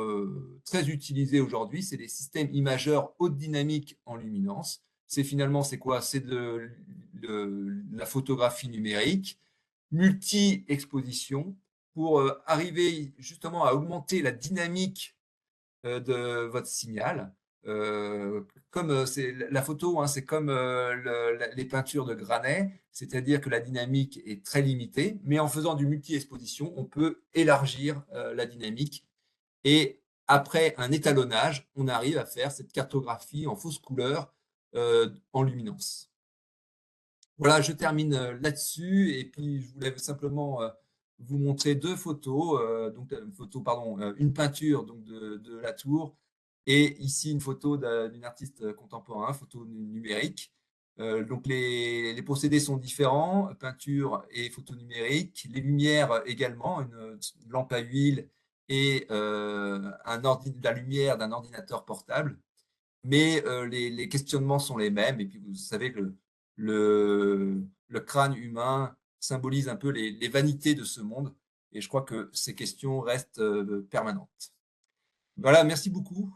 très utilisés aujourd'hui, c'est les systèmes imageurs haute dynamique en luminance. C'est finalement, c'est quoi? C'est de la photographie numérique, multi-exposition, pour arriver justement à augmenter la dynamique de votre signal. Comme c'est la photo, hein, c'est comme les peintures de Granet, c'est-à-dire que la dynamique est très limitée, mais en faisant du multi-exposition, on peut élargir la dynamique. Et après un étalonnage, on arrive à faire cette cartographie en fausse couleur en luminance. Voilà, je termine là-dessus, et puis je voulais simplement vous montrer deux photos, une peinture donc de la tour, et ici une photo d'une artiste contemporain, photo numérique. Donc les procédés sont différents, peinture et photo numérique, les lumières également, une lampe à huile et la lumière d'un ordinateur portable, mais les questionnements sont les mêmes, et puis vous savez que le crâne humain symbolise un peu les vanités de ce monde, et je crois que ces questions restent permanentes. Voilà, merci beaucoup.